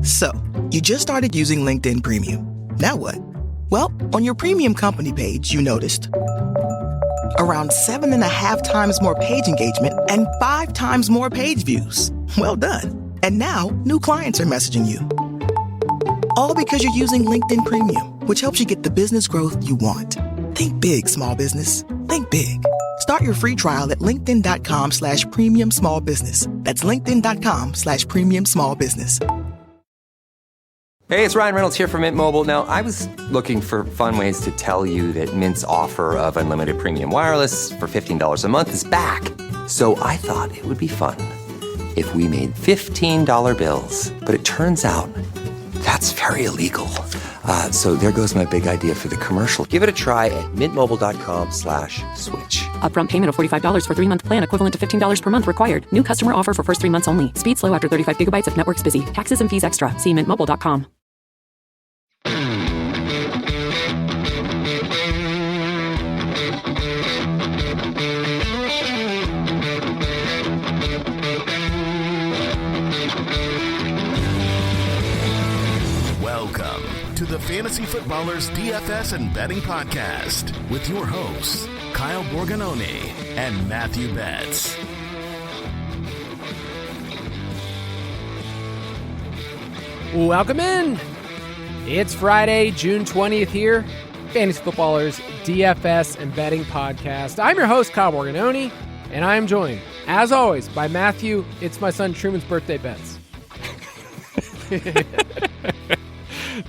So, you just started using LinkedIn Premium. Now what? Well, on your premium company page, you noticed around 7.5 times more page engagement and 5 times more page views. Well done. And now, new clients are messaging you. All because you're using LinkedIn Premium, which helps you get the business growth you want. Think big, small business. Think big. Start your free trial at linkedin.com/premium small business. That's linkedin.com/premium small business. Hey, it's Ryan Reynolds here from Mint Mobile. Now, I was looking for fun ways to tell you that Mint's offer of unlimited premium wireless for $15 a month is back. So I thought it would be fun if we made $15 bills. But it turns out that's very illegal. So there goes my big idea for the commercial. Give it a try at mintmobile.com/switch. Upfront payment of $45 for 3-month plan, equivalent to $15 per month required. New customer offer for first 3 months only. Speed slow after 35 gigabytes if network's busy. Taxes and fees extra. See mintmobile.com. Welcome to the Fantasy Footballers DFS and Betting Podcast with your hosts, Kyle Borganoni and Matthew Betz. Welcome in. It's Friday, June 20th here. Fantasy Footballers DFS and Betting Podcast. I'm your host, Kyle Borganoni, and I am joined, as always, by Matthew. It's my son Truman's birthday bets.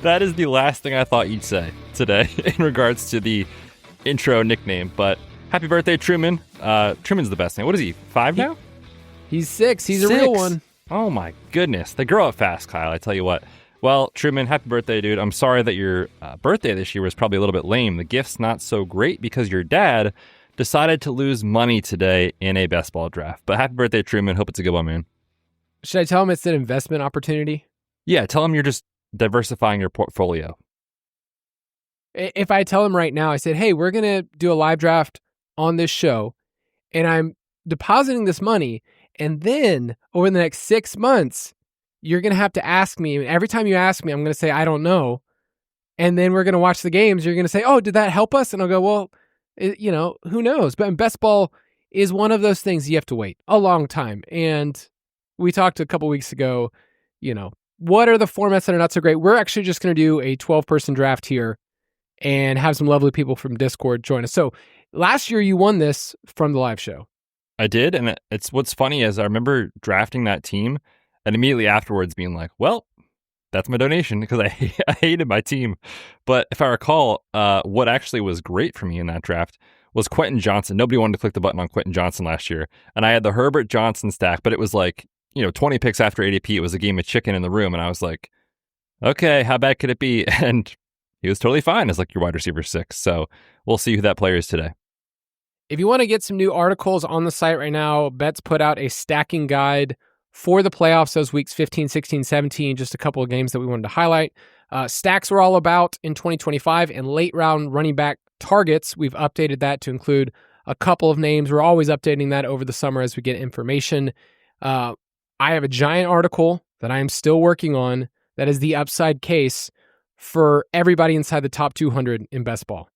That is the last thing I thought you'd say today in regards to the intro nickname. But happy birthday, Truman. Truman's the best name. What is he, 5 now? He's 6. He's a real one. Oh, my goodness. They grow up fast, Kyle. I tell you what. Well, Truman, happy birthday, dude. I'm sorry that your birthday this year was probably a little bit lame. The gift's not so great because your dad decided to lose money today in a best ball draft. But happy birthday, Truman. Hope it's a good one, man. Should I tell him it's an investment opportunity? Yeah, tell him you're just diversifying your portfolio. If I tell him right now, I said, hey, we're going to do a live draft on this show, and I'm depositing this money, and then over the next 6 months, you're going to have to ask me. And every time you ask me, I'm going to say, I don't know. And then we're going to watch the games. You're going to say, oh, did that help us? And I'll go, well, who knows? But best ball is one of those things you have to wait a long time. And we talked a couple weeks ago, what are the formats that are not so great? We're actually just going to do a 12-person draft here and have some lovely people from Discord join us. So last year you won this from the live show. I did, and it's what's funny is I remember drafting that team and immediately afterwards being like, well, that's my donation because I hated my team. But if I recall, what actually was great for me in that draft was Quentin Johnson. Nobody wanted to click the button on Quentin Johnson last year. And I had the Herbert Johnson stack, but it was like, 20 picks after ADP. It was a game of chicken in the room. And I was like, okay, how bad could it be? And he was totally fine as like your wide receiver 6. So we'll see who that player is today. If you want to get some new articles on the site right now, Betz put out a stacking guide for the playoffs, those weeks 15, 16, 17, just a couple of games that we wanted to highlight. Stacks we're all about in 2025 and late round running back targets. We've updated that to include a couple of names. We're always updating that over the summer as we get information. I have a giant article that I am still working on that is the upside case for everybody inside the top 200 in best ball.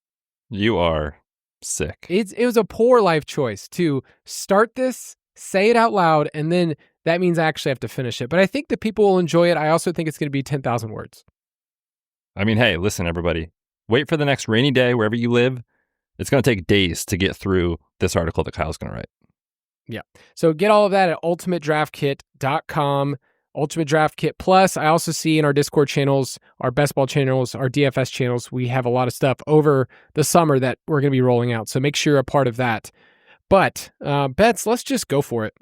You are sick. It was a poor life choice to start this, say it out loud, and then that means I actually have to finish it. But I think that people will enjoy it. I also think it's going to be 10,000 words. I mean, hey, listen, everybody. Wait for the next rainy day wherever you live. It's going to take days to get through this article that Kyle's going to write. Yeah. So get all of that at ultimatedraftkit.com. Ultimate Draft Kit Plus. I also see in our Discord channels, our best ball channels, our DFS channels, we have a lot of stuff over the summer that we're going to be rolling out. So make sure you're a part of that. But Betz, let's just go for it.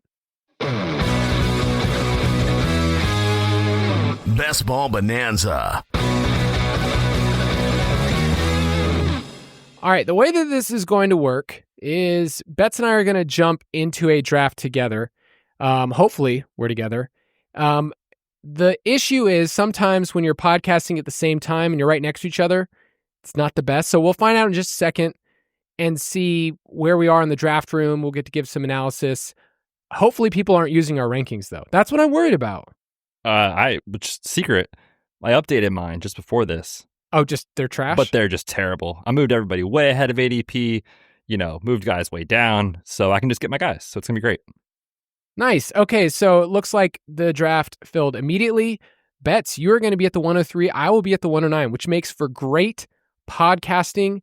Best Ball Bonanza. All right. The way that this is going to work is Betz and I are going to jump into a draft together. Hopefully we're together. The issue is sometimes when you're podcasting at the same time and you're right next to each other, it's not the best. So we'll find out in just a second and see where we are in the draft room. We'll get to give some analysis. Hopefully people aren't using our rankings though. That's what I'm worried about. Which secret, I updated mine just before this. Oh, just they're trash? But they're just terrible. I moved everybody way ahead of ADP, moved guys way down, so I can just get my guys. So it's going to be great. Nice. Okay, so it looks like the draft filled immediately. Betz, you're going to be at the 103. I will be at the 109, which makes for great podcasting.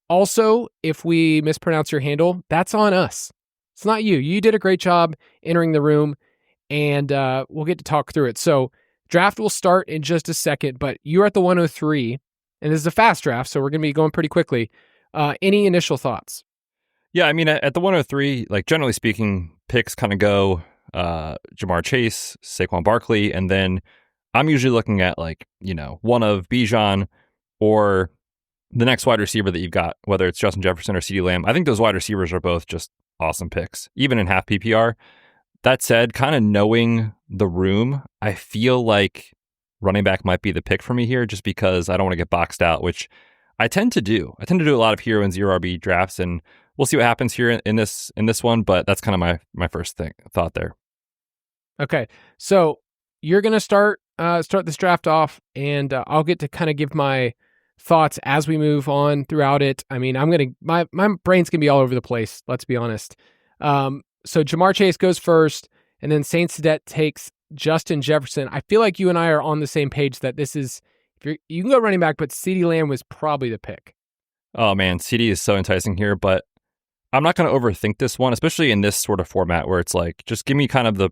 Also, if we mispronounce your handle, that's on us. It's not you. You did a great job entering the room, and we'll get to talk through it. So draft will start in just a second, but you're at the 103, and this is a fast draft, so we're going to be going pretty quickly. Any initial thoughts? Yeah, I mean, at the 103, like generally speaking, picks kind of go Jamar Chase, Saquon Barkley, and then I'm usually looking at one of Bijan or the next wide receiver that you've got, whether it's Justin Jefferson or CeeDee Lamb. I think those wide receivers are both just awesome picks, even in half PPR. That said, kind of knowing the room, I feel like running back might be the pick for me here just because I don't want to get boxed out, which I tend to do. I tend to do a lot of hero and zero RB drafts, and we'll see what happens here in this one, but that's kind of my first thought there. Okay, so you're going to start this draft off, and I'll get to kind of give my thoughts as we move on throughout it. I mean, my brain's going to be all over the place, let's be honest. So Jamar Chase goes first, and then Saint Cadet takes Justin Jefferson. I feel like you and I are on the same page that this is, you can go running back, but CeeDee Lamb was probably the pick. Oh man, CD is so enticing here, but I'm not going to overthink this one, especially in this sort of format where it's like, just give me kind of the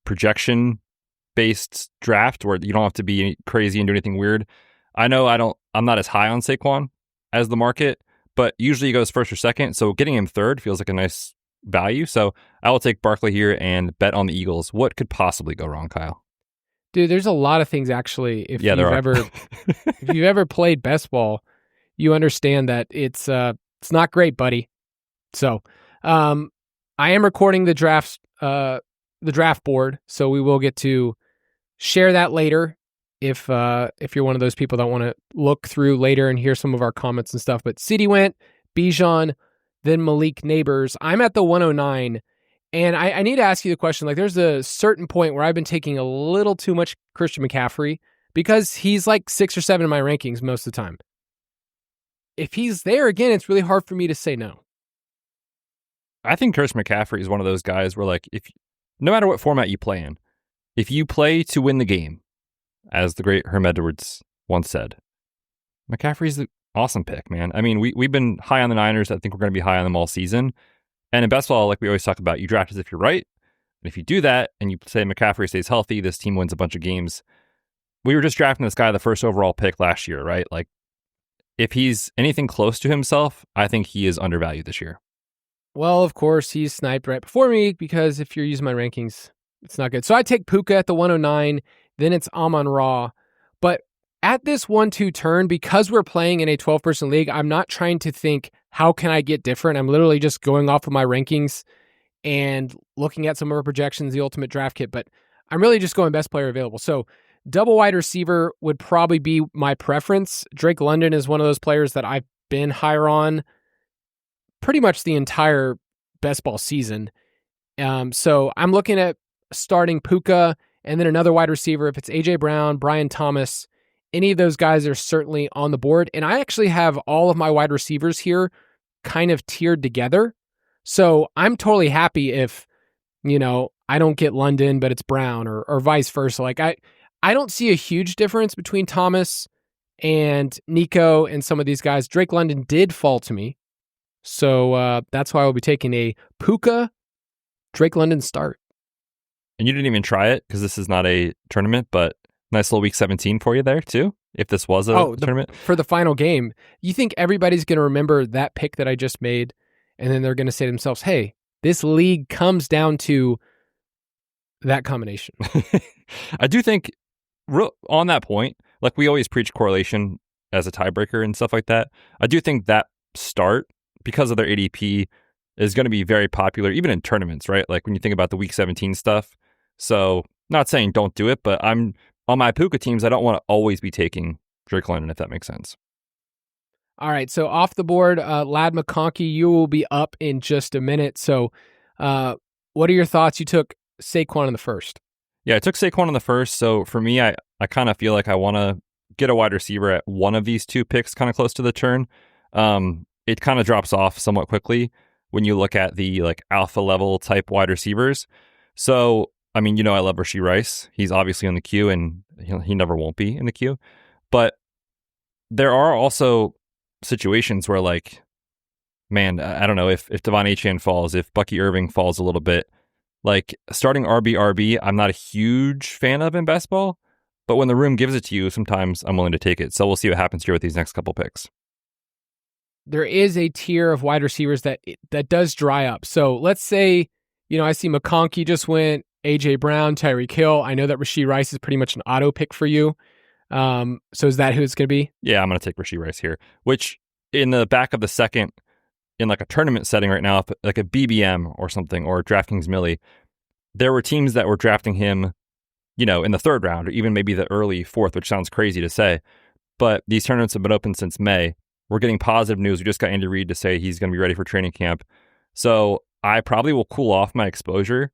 projection-based draft where you don't have to be crazy and do anything weird. I know I'm not as high on Saquon as the market, but usually he goes first or second, so getting him third feels like a nice value. So I will take Barkley here and bet on the Eagles. What could possibly go wrong, Kyle? Dude, there's a lot of things actually. If you've ever played best ball, you understand that it's not great, buddy. So, I am recording the draft board, so we will get to share that later. If you're one of those people that want to look through later and hear some of our comments and stuff. But CD went, Bijan, then Malik Neighbors. I'm at the 109, and I need to ask you the question. Like, there's a certain point where I've been taking a little too much Christian McCaffrey because he's like 6 or 7 in my rankings most of the time. If he's there again, it's really hard for me to say no. I think Christian McCaffrey is one of those guys where, like, no matter what format you play in, if you play to win the game, as the great Herm Edwards once said, McCaffrey's an awesome pick, man. I mean, we've been high on the Niners. I think we're going to be high on them all season. And in best ball, like we always talk about, you draft as if you're right. And if you do that and you say McCaffrey stays healthy, this team wins a bunch of games. We were just drafting this guy the first overall pick last year, right? Like, if he's anything close to himself, I think he is undervalued this year. Well, of course, he's sniped right before me because if you're using my rankings, it's not good. So I take Puka at the 109. Then it's Amon-Ra. But at this 1-2 turn, because we're playing in a 12-person league, I'm not trying to think, how can I get different? I'm literally just going off of my rankings and looking at some of our projections, the ultimate draft kit. But I'm really just going best player available. So double wide receiver would probably be my preference. Drake London is one of those players that I've been higher on pretty much the entire best ball season. So I'm looking at starting Puka and then another wide receiver. If it's A.J. Brown, Brian Thomas, any of those guys are certainly on the board. And I actually have all of my wide receivers here kind of tiered together. So I'm totally happy if, I don't get London, but it's Brown or vice versa. Like I don't see a huge difference between Thomas and Nico and some of these guys. Drake London did fall to me. So that's why I will be taking a Puka Drake London start. And you didn't even try it because this is not a tournament, but nice little week 17 for you there too, if this was a tournament. For the final game, you think everybody's going to remember that pick that I just made, and then they're going to say to themselves, hey, this league comes down to that combination. I do think on that point, like we always preach correlation as a tiebreaker and stuff like that. I do think that start, because of their ADP, is going to be very popular, even in tournaments, right? Like when you think about the week 17 stuff. So not saying don't do it, but I'm on my Puka teams. I don't want to always be taking Drake London, if that makes sense. All right. So off the board, Lad McConkey, you will be up in just a minute. So what are your thoughts? You took Saquon in the first. Yeah, I took Saquon in the first. So for me, I kind of feel like I want to get a wide receiver at one of these two picks kind of close to the turn. It kind of drops off somewhat quickly when you look at the like alpha level type wide receivers. So, I mean, I love Rashee Rice. He's obviously in the queue and he never won't be in the queue. But there are also situations where like, man, I don't know if Devon Achane falls, if Bucky Irving falls a little bit, like starting RB, I'm not a huge fan of in best ball, but when the room gives it to you, sometimes I'm willing to take it. So we'll see what happens here with these next couple picks. There is a tier of wide receivers that does dry up. So let's say, I see McConkey just went, A.J. Brown, Tyreek Hill. I know that Rashee Rice is pretty much an auto pick for you. So is that who it's going to be? Yeah, I'm going to take Rashee Rice here, which in the back of the second, in like a tournament setting right now, like a BBM or something, or DraftKings Millie, there were teams that were drafting him, in the third round, or even maybe the early fourth, which sounds crazy to say. But these tournaments have been open since May. We're getting positive news. We just got Andy Reid to say he's going to be ready for training camp. So I probably will cool off my exposure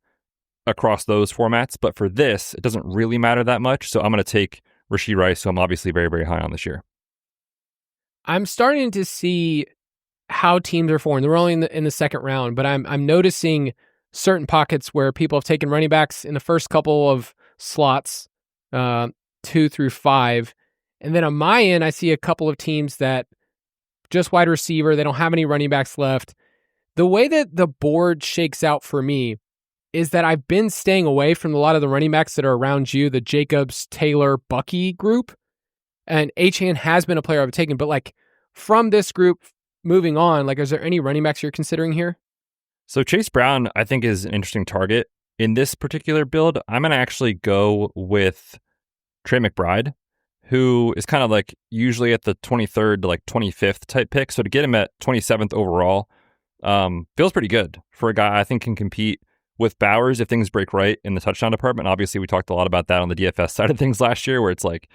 across those formats. But for this, it doesn't really matter that much. So I'm going to take Rashee Rice, who I'm obviously very, very high on this year. I'm starting to see how teams are formed. They're only in the second round, but I'm noticing certain pockets where people have taken running backs in the first couple of slots, 2 through 5. And then on my end, I see a couple of teams that just wide receiver, they don't have any running backs left. The way that the board shakes out for me is that I've been staying away from a lot of the running backs that are around you, the Jacobs, Taylor, Bucky group. And Achane has been a player I've taken, but like from this group moving on, like, is there any running backs you're considering here? So Chase Brown, I think, is an interesting target. In this particular build, I'm going to actually go with Trey McBride, who is kind of like usually at the 23rd to like 25th type pick. So to get him at 27th overall feels pretty good for a guy I think can compete with Bowers if things break right in the touchdown department. Obviously, we talked a lot about that on the DFS side of things last year, where it's like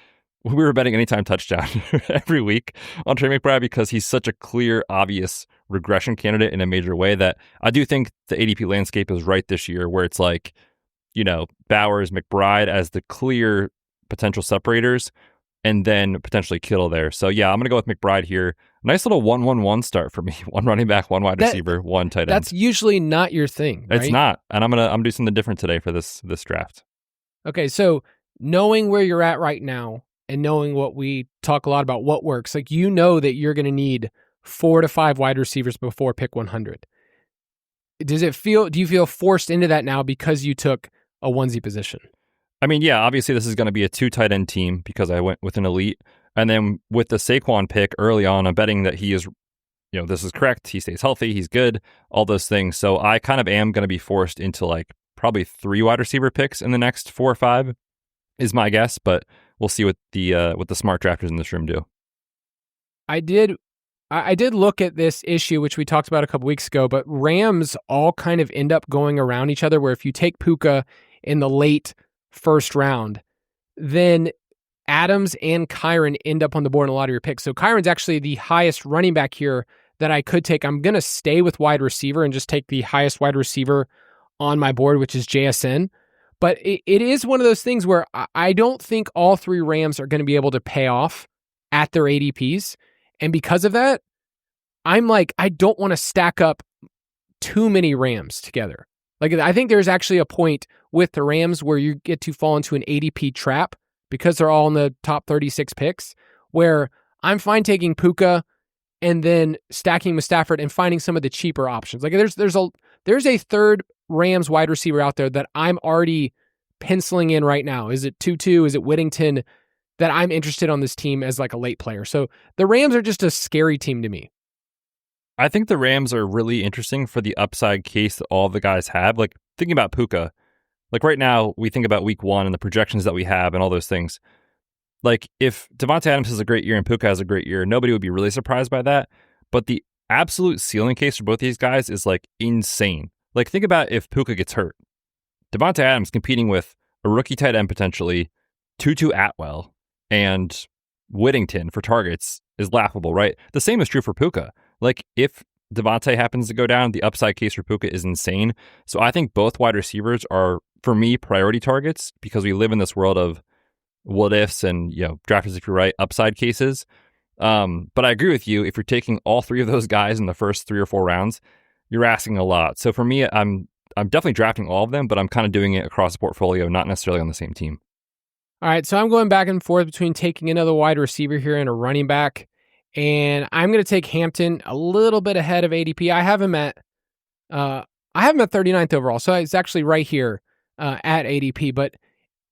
we were betting anytime touchdown every week on Trey McBride because he's such a clear, obvious regression candidate in a major way that I do think the ADP landscape is right this year, where it's like, Bowers, McBride as the clear potential separators, and then potentially Kittle there. So yeah, I'm going to go with McBride here. Nice little 1-1-1 start for me. One running back, one wide receiver, one tight end. That's usually not your thing, right? It's not. And I'm doing something different today for this draft. Okay, so knowing where you're at right now and knowing what we talk a lot about, what works, like that you're going to need 4 to 5 wide receivers before pick 100. Do you feel forced into that now because you took a onesie position? I mean, yeah, obviously this is going to be a 2 tight end team because I went with an elite. And then with the Saquon pick early on, I'm betting that he is, this is correct. He stays healthy. He's good. All those things. So I kind of am going to be forced into like probably 3 wide receiver picks in the next 4 or 5 is my guess. But we'll see what the smart drafters in this room do. I did look at this issue, which we talked about a couple weeks ago, but Rams all kind of end up going around each other, where if you take Puka in the late first round, then Adams and Kyren end up on the board in a lot of your picks. So Kyren's actually the highest running back here that I could take. I'm going to stay with wide receiver and just take the highest wide receiver on my board, which is JSN. But it is one of those things where I don't think all 3 Rams are going to be able to pay off at their ADPs. And because of that, I'm like, I don't want to stack up too many Rams together. Like, I think there's actually a point with the Rams where you get to fall into an ADP trap because they're all in the top 36 picks, where I'm fine taking Puka and then stacking with Stafford and finding some of the cheaper options. Like, there's a third Rams wide receiver out there that I'm already penciling in right now. Is it Tutu? Is it Whittington? That I'm interested on this team as like a late player. So the Rams are just a scary team to me. I think the Rams are really interesting for the upside case that all the guys have. Like, thinking about Puka, like right now we think about week 1 and the projections that we have and all those things. Like, if Devontae Adams has a great year and Puka has a great year, nobody would be really surprised by that. But the absolute ceiling case for both these guys is like insane. Like, think about if Puka gets hurt. Devontae Adams competing with a rookie tight end potentially, Tutu Atwell, and Whittington for targets is laughable, right? The same is true for Puka. Like, if Devontae happens to go down, the upside case for Puka is insane. So I think both wide receivers are for me, priority targets because we live in this world of what ifs and, draft as if you're right, upside cases. But I agree with you. If you're taking all three of those guys in the first 3 or 4 rounds, you're asking a lot. So for me, I'm definitely drafting all of them, but I'm kind of doing it across the portfolio, not necessarily on the same team. All right, so I'm going back and forth between taking another wide receiver here and a running back, and I'm going to take Hampton a little bit ahead of ADP. I have him at 39th overall, so it's actually right here at ADP. But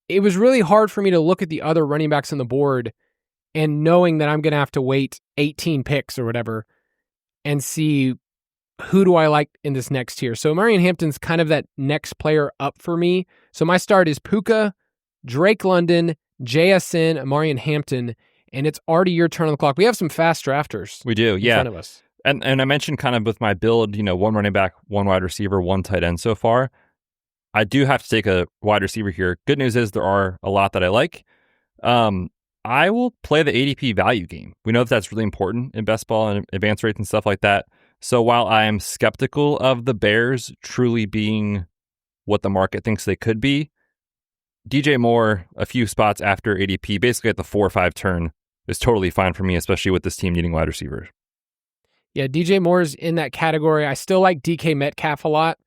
it was really hard for me to look at the other running backs on the board and knowing that I'm going to have to wait 18 picks or whatever and see who do I like in this next tier. So Marion Hampton's kind of that next player up for me. So my start is Puka, Drake London, JSN, Marion Hampton, and it's already your turn on the clock. We have some fast drafters. We do, yeah. In front of us. And I mentioned kind of with my build, 1 running back, 1 wide receiver, 1 tight end so far. I do have to take a wide receiver here. Good news is there are a lot that I like. I will play the ADP value game. We know that that's really important in best ball and advance rates and stuff like that. So while I am skeptical of the Bears truly being what the market thinks they could be, DJ Moore, a few spots after ADP, basically at the 4 or 5 turn, is totally fine for me, especially with this team needing wide receivers. Yeah, DJ Moore's in that category. I still like DK Metcalf a lot,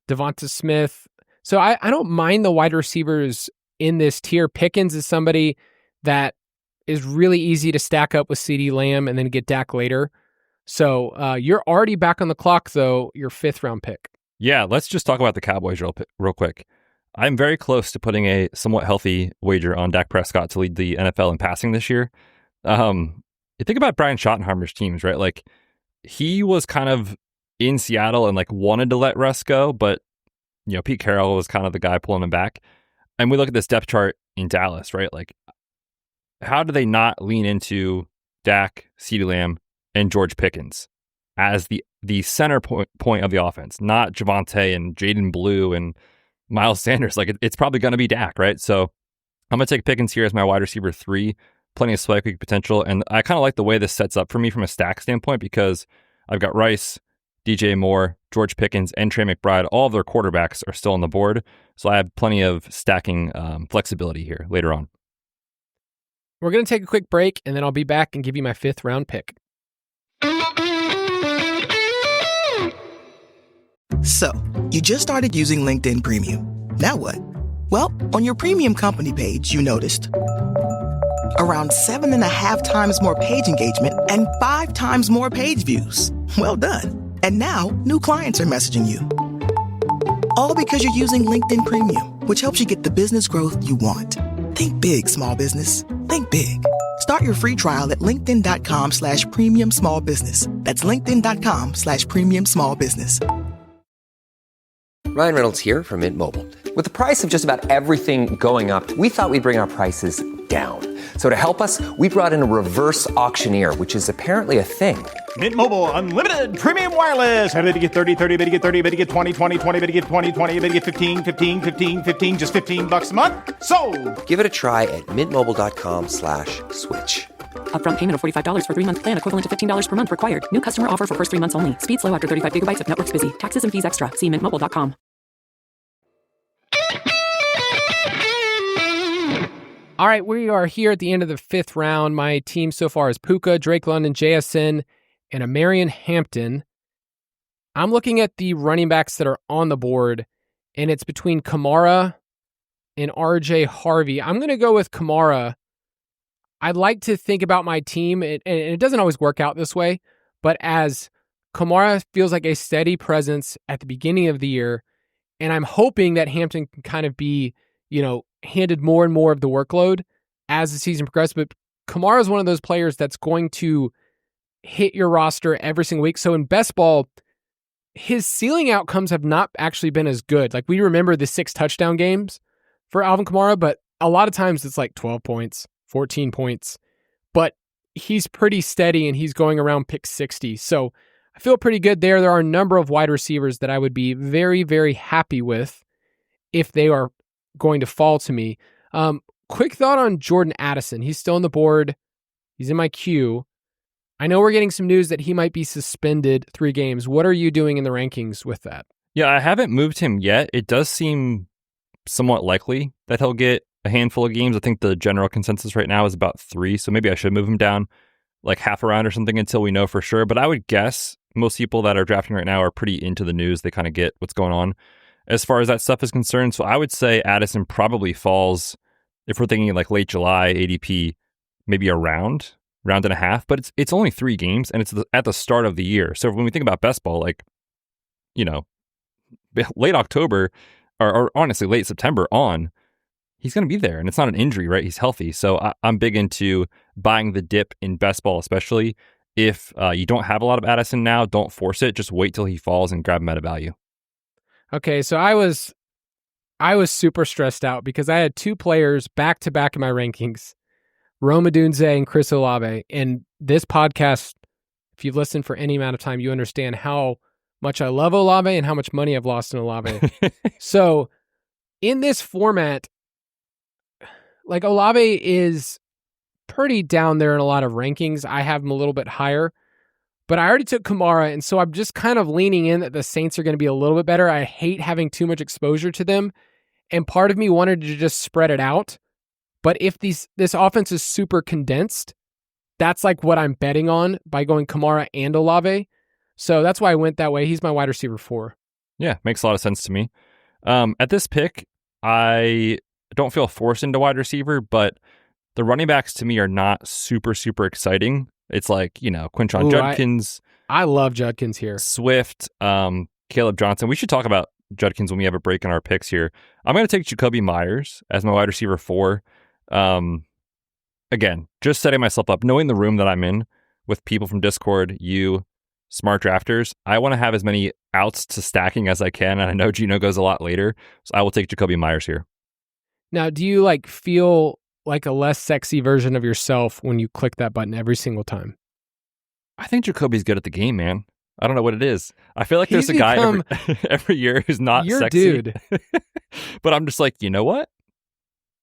Devonta Smith. So I don't mind the wide receivers in this tier. Pickens is somebody that is really easy to stack up with CeeDee Lamb and then get Dak later. So you're already back on the clock, though, your 5th round pick. Yeah, let's just talk about the Cowboys real quick. I'm very close to putting a somewhat healthy wager on Dak Prescott to lead the NFL in passing this year. You think about Brian Schottenheimer's teams, right? Like, he was kind of in Seattle and wanted to let Russ go, but Pete Carroll was kind of the guy pulling him back. And we look at this depth chart in Dallas, right? How do they not lean into Dak, CeeDee Lamb, and George Pickens as the center point of the offense, not Javonte and Jaden Blue and Miles Sanders? It's probably going to be Dak, right? So I'm going to take Pickens here as my wide receiver 3, plenty of spike week potential. And I kind of like the way this sets up for me from a stack standpoint because I've got Rice, DJ Moore, George Pickens, and Trey McBride. All of their quarterbacks are still on the board. So I have plenty of stacking flexibility here later on. We're going to take a quick break, and then I'll be back and give you my 5th round pick. So, you just started using LinkedIn Premium. Now what? Well, on your premium company page, you noticed around 7.5 times more page engagement and 5 times more page views. Well done. And now, new clients are messaging you. All because you're using LinkedIn Premium, which helps you get the business growth you want. Think big, small business. Think big. Start your free trial at linkedin.com/premium small business. That's linkedin.com/premium small business. Ryan Reynolds here from Mint Mobile. With the price of just about everything going up, we thought we'd bring our prices down. So to help us, we brought in a reverse auctioneer, which is apparently a thing. Mint Mobile Unlimited Premium Wireless. How to get 30, 30, bit to get 30, bit to get 20, 20, 20, bit to get 20, 20, bit to get 15, 15, 15, 15, just $15 a month? Sold! Give it a try at mintmobile.com/switch. Upfront payment of $45 for 3-month plan, equivalent to $15 per month required. New customer offer for first 3 months only. Speed slow after 35 gigabytes if network's busy. Taxes and fees extra. See mintmobile.com. All right, we are here at the end of the 5th round. My team so far is Puka, Drake London, JSN, and a Marion Hampton. I'm looking at the running backs that are on the board, and it's between Kamara and RJ Harvey. I'm going to go with Kamara. I'd like to think about my team, and it doesn't always work out this way, but as Kamara feels like a steady presence at the beginning of the year, and I'm hoping that Hampton can kind of be, handed more and more of the workload as the season progresses. But Kamara is one of those players that's going to hit your roster every single week. So in best ball, his ceiling outcomes have not actually been as good. We remember the 6 touchdown games for Alvin Kamara, but a lot of times it's 12 points, 14 points, but he's pretty steady and he's going around pick 60. So I feel pretty good there. There are a number of wide receivers that I would be very, very happy with if they are going to fall to me. Quick thought on Jordan Addison. He's still on the board. He's in my queue. I know we're getting some news that he might be suspended 3 games. What are you doing in the rankings with that? Yeah, I haven't moved him yet. It does seem somewhat likely that he'll get a handful of games. I think the general consensus right now is about 3, so maybe I should move him down like half a round or something until we know for sure. But I would guess most people that are drafting right now are pretty into the news. They kind of get what's going on as far as that stuff is concerned. So I would say Addison probably falls, if we're thinking like late July ADP, maybe a round and a half. But it's only 3 games, and it's at the start of the year. So when we think about best ball, like, late October or honestly late September on, he's going to be there, and it's not an injury, right? He's healthy. So I'm big into buying the dip in best ball, especially if you don't have a lot of Addison now. Don't force it. Just wait till he falls and grab him at a value. Okay, so I was super stressed out because I had 2 players back to back in my rankings, Rome Odunze and Chris Olave. And this podcast, if you've listened for any amount of time, you understand how much I love Olave and how much money I've lost in Olave. So in this format, like, Olave is pretty down there in a lot of rankings. I have him a little bit higher, but I already took Kamara, and so I'm just kind of leaning in that the Saints are going to be a little bit better. I hate having too much exposure to them, and part of me wanted to just spread it out. But if this offense is super condensed, that's like what I'm betting on by going Kamara and Olave. So that's why I went that way. He's my wide receiver 4. Yeah, makes a lot of sense to me. At this pick, I don't feel forced into wide receiver, but the running backs to me are not super, super exciting. It's like, Quinshon Judkins. I love Judkins here. Swift, Caleb Johnson. We should talk about Judkins when we have a break in our picks here. I'm going to take Jacoby Myers as my wide receiver 4. Again, just setting myself up, knowing the room that I'm in with people from Discord, you, smart drafters. I want to have as many outs to stacking as I can, and I know Gino goes a lot later, so I will take Jacoby Myers here. Now, do you feel like a less sexy version of yourself when you click that button every single time? I think Jacoby's good at the game, man. I don't know what it is. I feel like there's a guy every year who's not sexy. Dude. But I'm just like, you know what?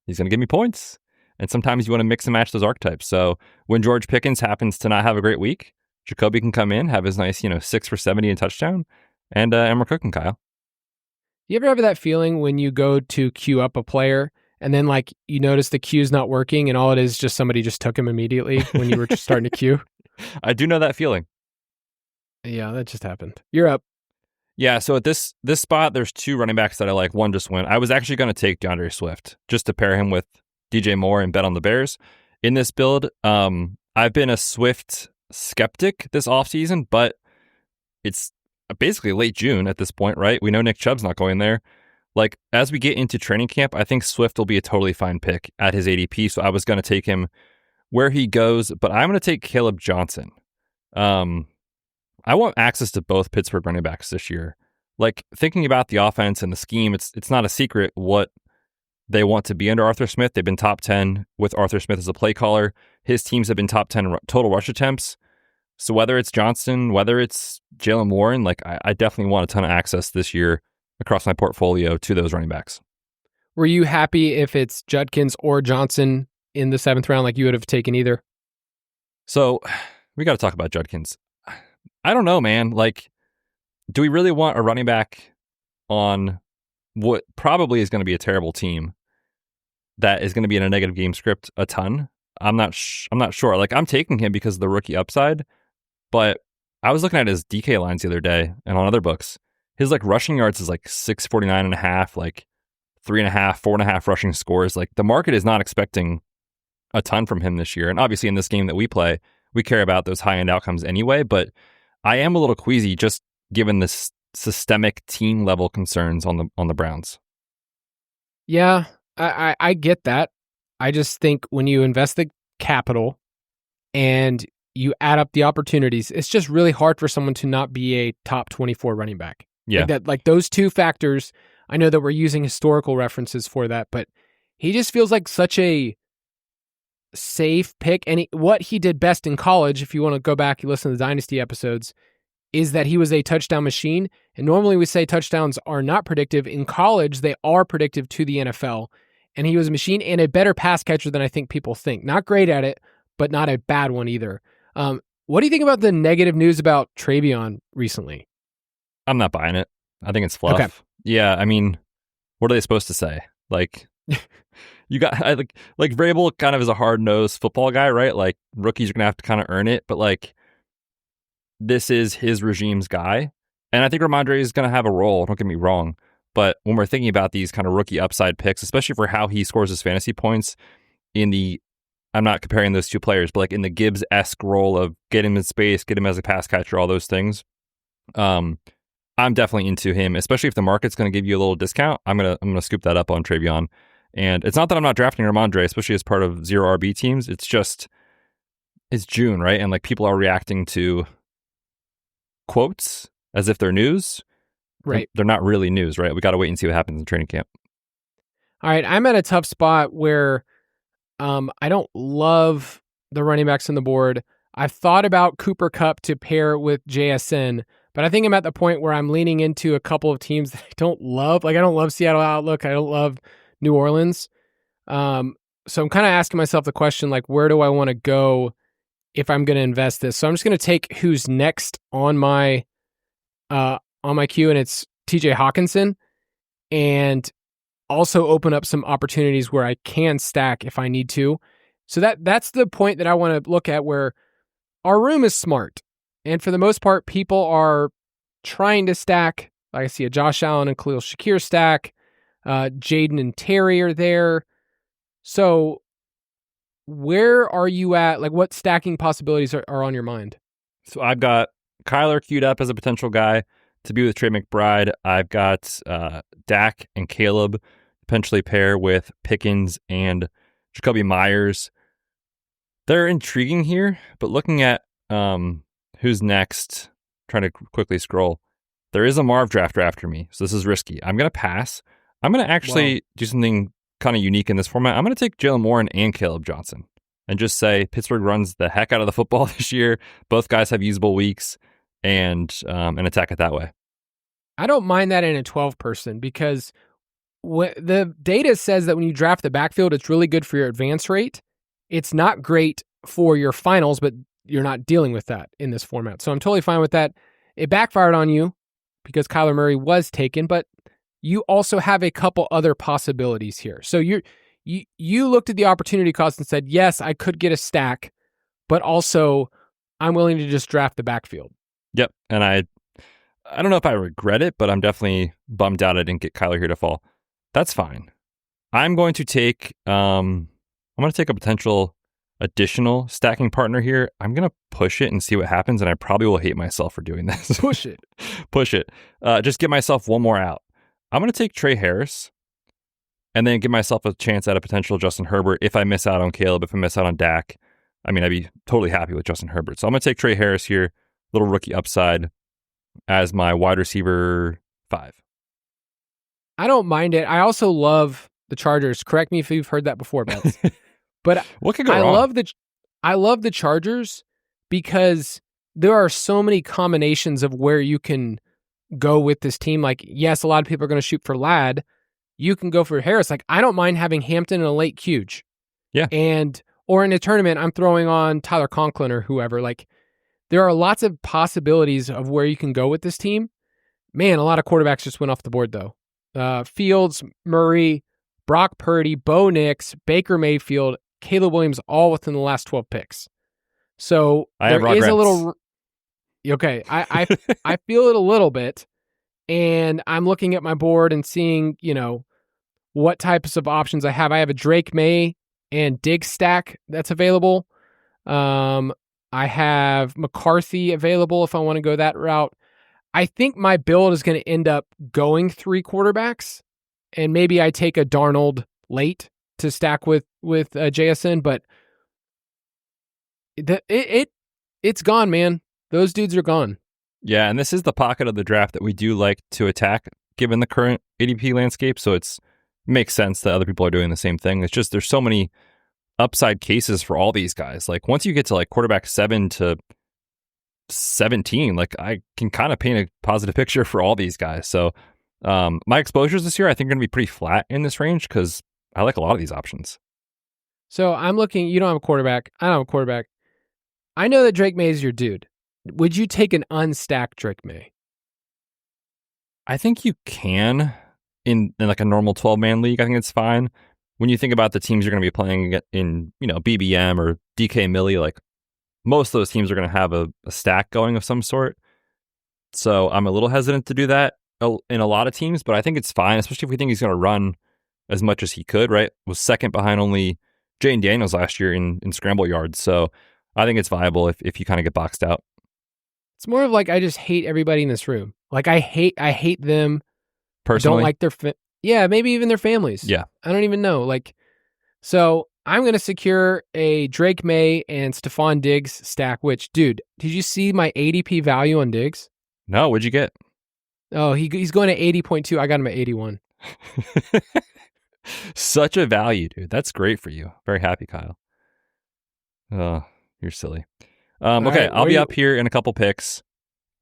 He's going to give me points. And sometimes you want to mix and match those archetypes. So when George Pickens happens to not have a great week, Jacoby can come in, have his nice, 6 for 70 and touchdown, and we're cooking, Kyle. You ever have that feeling when you go to queue up a player and then you notice the queue's not working and all it is just somebody just took him immediately when you were just starting to queue? I do know that feeling. Yeah, that just happened. You're up. Yeah, so at this spot, there's 2 running backs that I like. One just went. I was actually going to take DeAndre Swift just to pair him with DJ Moore and bet on the Bears. In this build, I've been a Swift skeptic this offseason, but it's basically late June at this point, right? We know Nick Chubb's not going there. As we get into training camp, I think Swift will be a totally fine pick at his ADP, so I was going to take him where he goes, but I'm going to take Caleb Johnson. I want access to both Pittsburgh running backs this year. Thinking about the offense and the scheme, it's not a secret what they want to be under Arthur Smith. They've been top 10 with Arthur Smith as a play caller. His teams have been top 10 total rush attempts. So whether it's Johnson, whether it's Jalen Warren, I definitely want a ton of access this year across my portfolio to those running backs. Were you happy if it's Judkins or Johnson in the 7th round? You would have taken either? So we got to talk about Judkins. I don't know, man. Do we really want a running back on what probably is going to be a terrible team that is going to be in a negative game script a ton? I'm not sure. I'm taking him because of the rookie upside, but I was looking at his DK lines the other day and on other books. His rushing yards is 649 and a half, 3.5, 4.5 rushing scores. The market is not expecting a ton from him this year. And obviously in this game that we play, we care about those high-end outcomes anyway, but I am a little queasy just given the systemic team level concerns on the Browns. Yeah, I get that. I just think when you invest the capital and you add up the opportunities, it's just really hard for someone to not be a top 24 running back. Yeah. Those 2 factors, I know that we're using historical references for that, but he just feels like such a safe pick. And what he did best in college, if you want to go back and listen to the Dynasty episodes, is that he was a touchdown machine. And normally we say touchdowns are not predictive. In college, they are predictive to the NFL. And he was a machine and a better pass catcher than I think people think. Not great at it, but not a bad one either. What do you think about the negative news about Travion recently? I'm not buying it. I think it's fluff. Okay. Yeah, I mean, what are they supposed to say? Like, you got like Vrabel kind of is a hard-nosed football guy, right? Like, rookies are gonna have to kind of earn it, but like, this is his regime's guy, and I think Ramondre is gonna have a role. Don't get me wrong, but when we're thinking about these kind of rookie upside picks, especially for how he scores his fantasy points in the, I'm not comparing those two players, but like in the Gibbs-esque role of get him in space, get him as a pass catcher, all those things. I'm definitely into him, especially if the market's going to give you a little discount. I'm gonna scoop that up on Travion. And it's not that I'm not drafting Ramondre, especially as part of zero RB teams. It's just, it's June, right? And like people are reacting to quotes as if they're news. Right. They're not really news, right? We got to wait and see what happens in training camp. All right. I'm at a tough spot where I don't love the running backs on the board. I've thought about Cooper Kupp to pair with JSN, but I think I'm at the point where I'm leaning into a couple of teams that I don't love. Like, I don't love Seattle Outlook. I don't love New Orleans. So I'm kind of asking myself the question, like, where do I want to go if I'm going to invest this? So I'm just going to take who's next on my queue, and it's TJ Hawkinson, and also open up some opportunities where I can stack if I need to. So that's the point that I want to look at, where our room is smart. And for the most part, people are trying to stack. Like, I see a Josh Allen and Khalil Shakir stack. Jaden and Terry are there. So where are you at? Like, what stacking possibilities are on your mind? So I've got Kyler queued up as a potential guy to be with Trey McBride. I've got Dak and Caleb potentially pair with Pickens and Jacoby Myers. They're intriguing here, but looking at who's next, trying to quickly scroll, there is a Marv drafter after me, so this is risky. I'm going to pass. I'm going to actually do something kind of unique in this format. I'm going to take Jalen Warren and Caleb Johnson and just say Pittsburgh runs the heck out of the football this year. Both guys have usable weeks, and attack it that way. I don't mind that in a 12-person because the data says that when you draft the backfield, it's really good for your advance rate. It's not great for your finals, but you're not dealing with that in this format. So I'm totally fine with that. It backfired on you because Kyler Murray was taken, but you also have a couple other possibilities here. So you looked at the opportunity cost and said, yes, I could get a stack, but also I'm willing to just draft the backfield. Yep. And I don't know if I regret it, but I'm definitely bummed out I didn't get Kyler here to fall. That's fine. I'm going to take a potential additional stacking partner here. I'm going to push it and see what happens, and I probably will hate myself for doing this. Push it. Push it. Just get myself one more out. I'm going to take Trey Harris and then give myself a chance at a potential Justin Herbert if I miss out on Caleb, if I miss out on Dak. I mean, I'd be totally happy with Justin Herbert. So I'm going to take Trey Harris here, little rookie upside, as my wide receiver 5. I don't mind it. I also love the Chargers. Correct me if you've heard that before, Betz. But what could go wrong? I love the Chargers because there are so many combinations of where you can go with this team. Like, yes, a lot of people are going to shoot for Ladd. You can go for Harris. Like, I don't mind having Hampton in a late huge. Yeah. Or in a tournament, I'm throwing on Tyler Conklin or whoever. Like, there are lots of possibilities of where you can go with this team. Man, a lot of quarterbacks just went off the board, though. Fields, Murray, Brock Purdy, Bo Nix, Baker Mayfield, Caleb Williams, all within the last 12 picks. So there is a little... Okay, I feel it a little bit, and I'm looking at my board and seeing, what types of options I have. I have a Drake May and Diggs stack that's available. I have McCarthy available if I want to go that route. I think my build is going to end up going 3 quarterbacks, and maybe I take a Darnold late to stack with JSN, but it's gone, man. Those dudes are gone. Yeah, and this is the pocket of the draft that we do like to attack, given the current ADP landscape. So it makes sense that other people are doing the same thing. It's just there's so many upside cases for all these guys. Like, once you get to like quarterback 7 to 17, like, I can kind of paint a positive picture for all these guys. So my exposures this year, I think, are going to be pretty flat in this range because I like a lot of these options. So I'm looking, you don't have a quarterback. I don't have a quarterback. I know that Drake May is your dude. Would you take an unstacked Drake May? I think you can. in like a normal 12-man league, I think it's fine. When you think about the teams you're going to be playing in, BBM or DK Millie, like most of those teams are going to have a stack going of some sort. So I'm a little hesitant to do that in a lot of teams, but I think it's fine, especially if we think he's going to run as much as he could, right? Was second behind only Jayden Daniels last year in scramble yards. So I think it's viable if you kind of get boxed out. It's more of like, I just hate everybody in this room. Like I hate them. Personally? I don't like their maybe even their families. Yeah. I don't even know. So I'm going to secure a Drake May and Stephon Diggs stack, which, dude, did you see my ADP value on Diggs? No, what'd you get? Oh, he's going to 80.2. I got him at 81. Such a value, dude. That's great for you. Very happy, Kyle. Oh, you're silly. Okay, right, I'll be up here in a couple picks.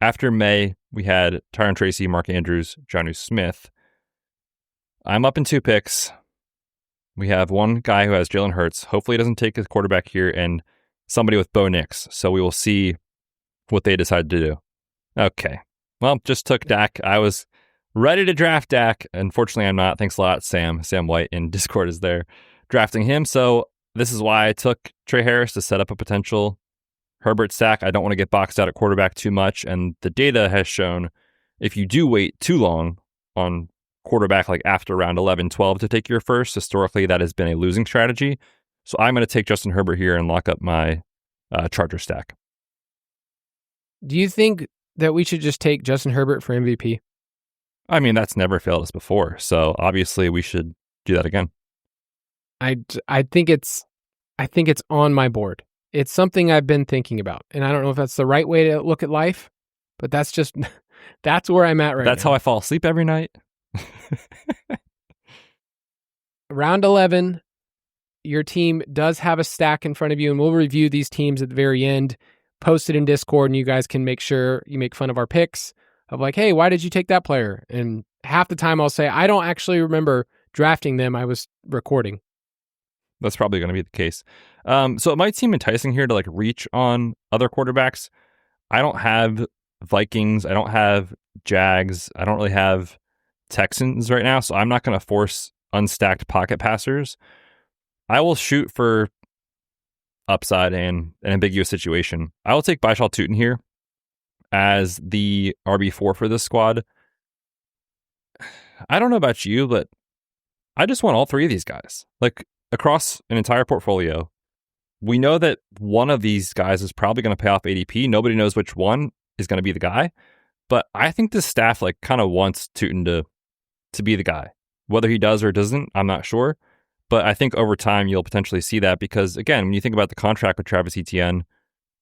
After May, we had Tyron Tracy, Mark Andrews, Jonnu Smith. I'm up in 2 picks. We have one guy who has Jalen Hurts. Hopefully he doesn't take his quarterback here, and somebody with Bo Nix. So we will see what they decide to do. Okay. Well, just took Dak. I was ready to draft Dak. Unfortunately, I'm not. Thanks a lot, Sam. Sam White in Discord is there drafting him. So this is why I took Trey Harris to set up a potential Herbert stack. I don't want to get boxed out at quarterback too much. And the data has shown if you do wait too long on quarterback, like after round 11, 12 to take your first, historically that has been a losing strategy. So I'm going to take Justin Herbert here and lock up my Charger stack. Do you think that we should just take Justin Herbert for MVP? I mean, that's never failed us before. So obviously we should do that again. I think it's on my board. It's something I've been thinking about, and I don't know if that's the right way to look at life, but that's where I'm at right now. That's how I fall asleep every night. Round 11, your team does have a stack in front of you, and we'll review these teams at the very end. Post it in Discord, and you guys can make sure you make fun of our picks of like, hey, why did you take that player? And half the time I'll say, I don't actually remember drafting them. I was recording. That's probably going to be the case. So it might seem enticing here to like reach on other quarterbacks. I don't have Vikings. I don't have Jags. I don't really have Texans right now. So I'm not going to force unstacked pocket passers. I will shoot for upside and an ambiguous situation. I will take Baishal Tutin here as the RB4 for this squad. I don't know about you, but I just want all 3 of these guys. Like, across an entire portfolio, we know that one of these guys is probably going to pay off ADP. Nobody knows which one is going to be the guy. But I think this staff like kind of wants Tutin to be the guy. Whether he does or doesn't, I'm not sure. But I think over time you'll potentially see that because, again, when you think about the contract with Travis Etienne,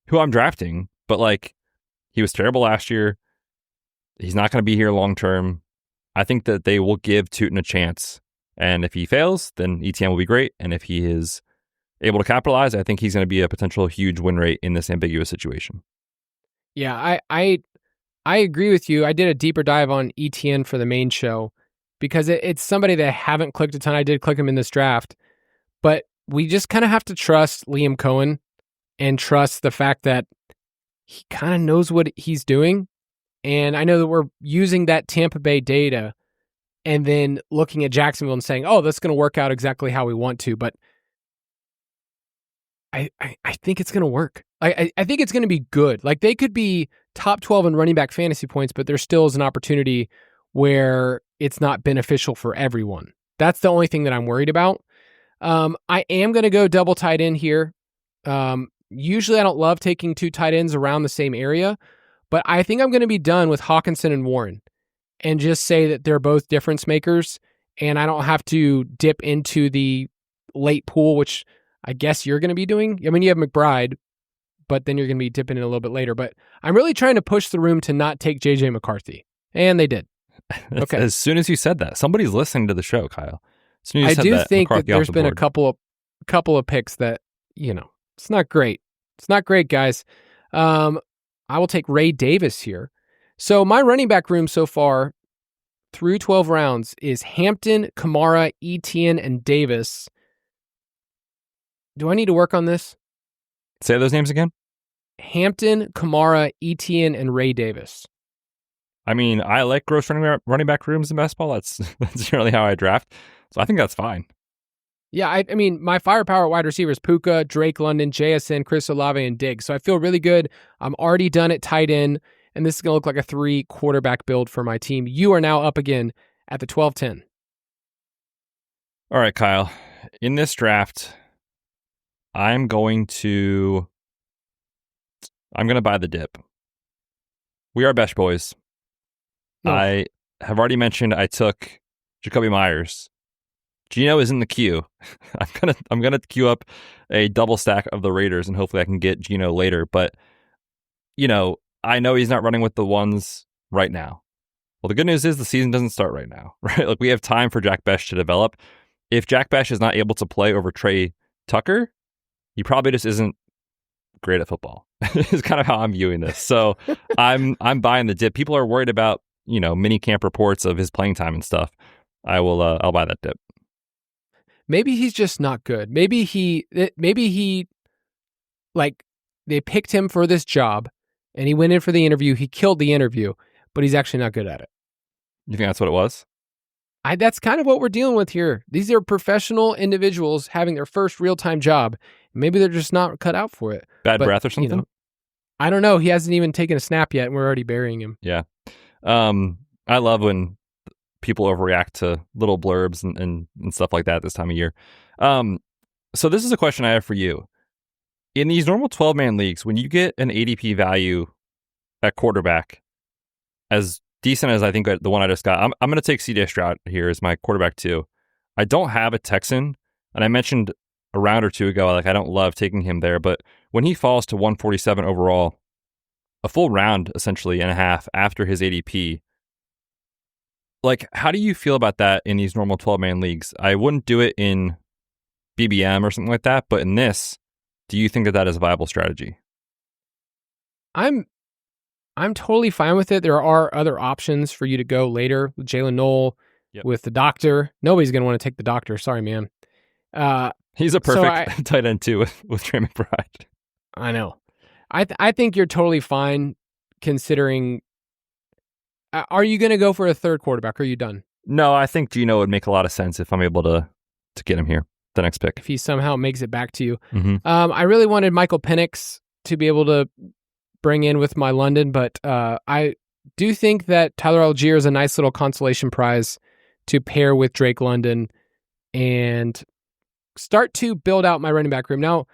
who I'm drafting, but like he was terrible last year. He's not going to be here long term. I think that they will give Tutin a chance. And if he fails, then Etienne will be great. And if he is able to capitalize, I think he's going to be a potential huge win rate in this ambiguous situation. Yeah, I agree with you. I did a deeper dive on Etienne for the main show because it's somebody that I haven't clicked a ton. I did click him in this draft, but we just kind of have to trust Liam Cohen and trust the fact that he kind of knows what he's doing. And I know that we're using that Tampa Bay data and then looking at Jacksonville and saying, oh, that's going to work out exactly how we want to. But I think it's going to work. I think it's going to be good. Like they could be top 12 in running back fantasy points, but there still is an opportunity where it's not beneficial for everyone. That's the only thing that I'm worried about. I am going to go double tight end here. Usually I don't love taking 2 tight ends around the same area, but I think I'm going to be done with Hawkinson and Warren and just say that they're both difference makers and I don't have to dip into the late pool, which I guess you're going to be doing. I mean, you have McBride, but then you're going to be dipping in a little bit later. But I'm really trying to push the room to not take JJ McCarthy. And they did. Okay. As soon as you said that, somebody's listening to the show, Kyle. I do think that there's been a couple of picks that, it's not great. It's not great, guys. I will take Ray Davis here. So my running back room so far through 12 rounds is Hampton, Kamara, Etienne, and Davis. Do I need to work on this? Say those names again. Hampton, Kamara, Etienne, and Ray Davis. I mean, I like gross running back rooms in best ball. That's generally how I draft. So I think that's fine. Yeah, I mean, my firepower at wide receivers, Puka, Drake London, JSN, Chris Olave, and Diggs. So I feel really good. I'm already done at tight end, and this is going to look like a 3-quarterback build for my team. You are now up again at the 12-10. All right, Kyle. In this draft, I'm going to buy the dip. We are Besh boys. No. I have already mentioned I took Jacoby Myers. Geno is in the queue. I'm gonna queue up a double stack of the Raiders, and hopefully I can get Geno later. But I know he's not running with the ones right now. Well, the good news is the season doesn't start right now, right? Like, we have time for Jack Besh to develop. If Jack Besh is not able to play over Trey Tucker, he probably just isn't great at football. Is kind of how I'm viewing this. So I'm buying the dip. People are worried about mini camp reports of his playing time and stuff. I'll buy that dip. Maybe he's just not good. Maybe he like, they picked him for this job and he went in for the interview. He killed the interview, but he's actually not good at it. You think that's what it was? That's kind of what we're dealing with here. These are professional individuals having their first real-time job. Maybe they're just not cut out for it. Bad breath or something? I don't know. He hasn't even taken a snap yet, and we're already burying him. Yeah. I love when people overreact to little blurbs and stuff like that this time of year. So this is a question I have for you. In these normal 12-man leagues, when you get an ADP value at quarterback, as decent as I think the one I just got, I'm going to take CJ Stroud here as my quarterback too. I don't have a Texan, and I mentioned a round or two ago, like, I don't love taking him there, but when he falls to 147 overall, a full round essentially and a half after his ADP, like, how do you feel about that in these normal 12-man leagues? I wouldn't do it in BBM or something like that, but in this, do you think that is a viable strategy? I'm totally fine with it. There are other options for you to go later with Jalen Noel, with the doctor. Nobody's going to want to take the doctor. Sorry, man. He's a perfect tight end too with Trey McBride. I know. I think you're totally fine considering. Are you going to go for a third quarterback? Or are you done? No, I think Geno would make a lot of sense if I'm able to get him here, the next pick. If he somehow makes it back to you. Mm-hmm. I really wanted Michael Penix to be able to bring in with my London, but I do think that Tyler Algier is a nice little consolation prize to pair with Drake London and start to build out my running back room. Now,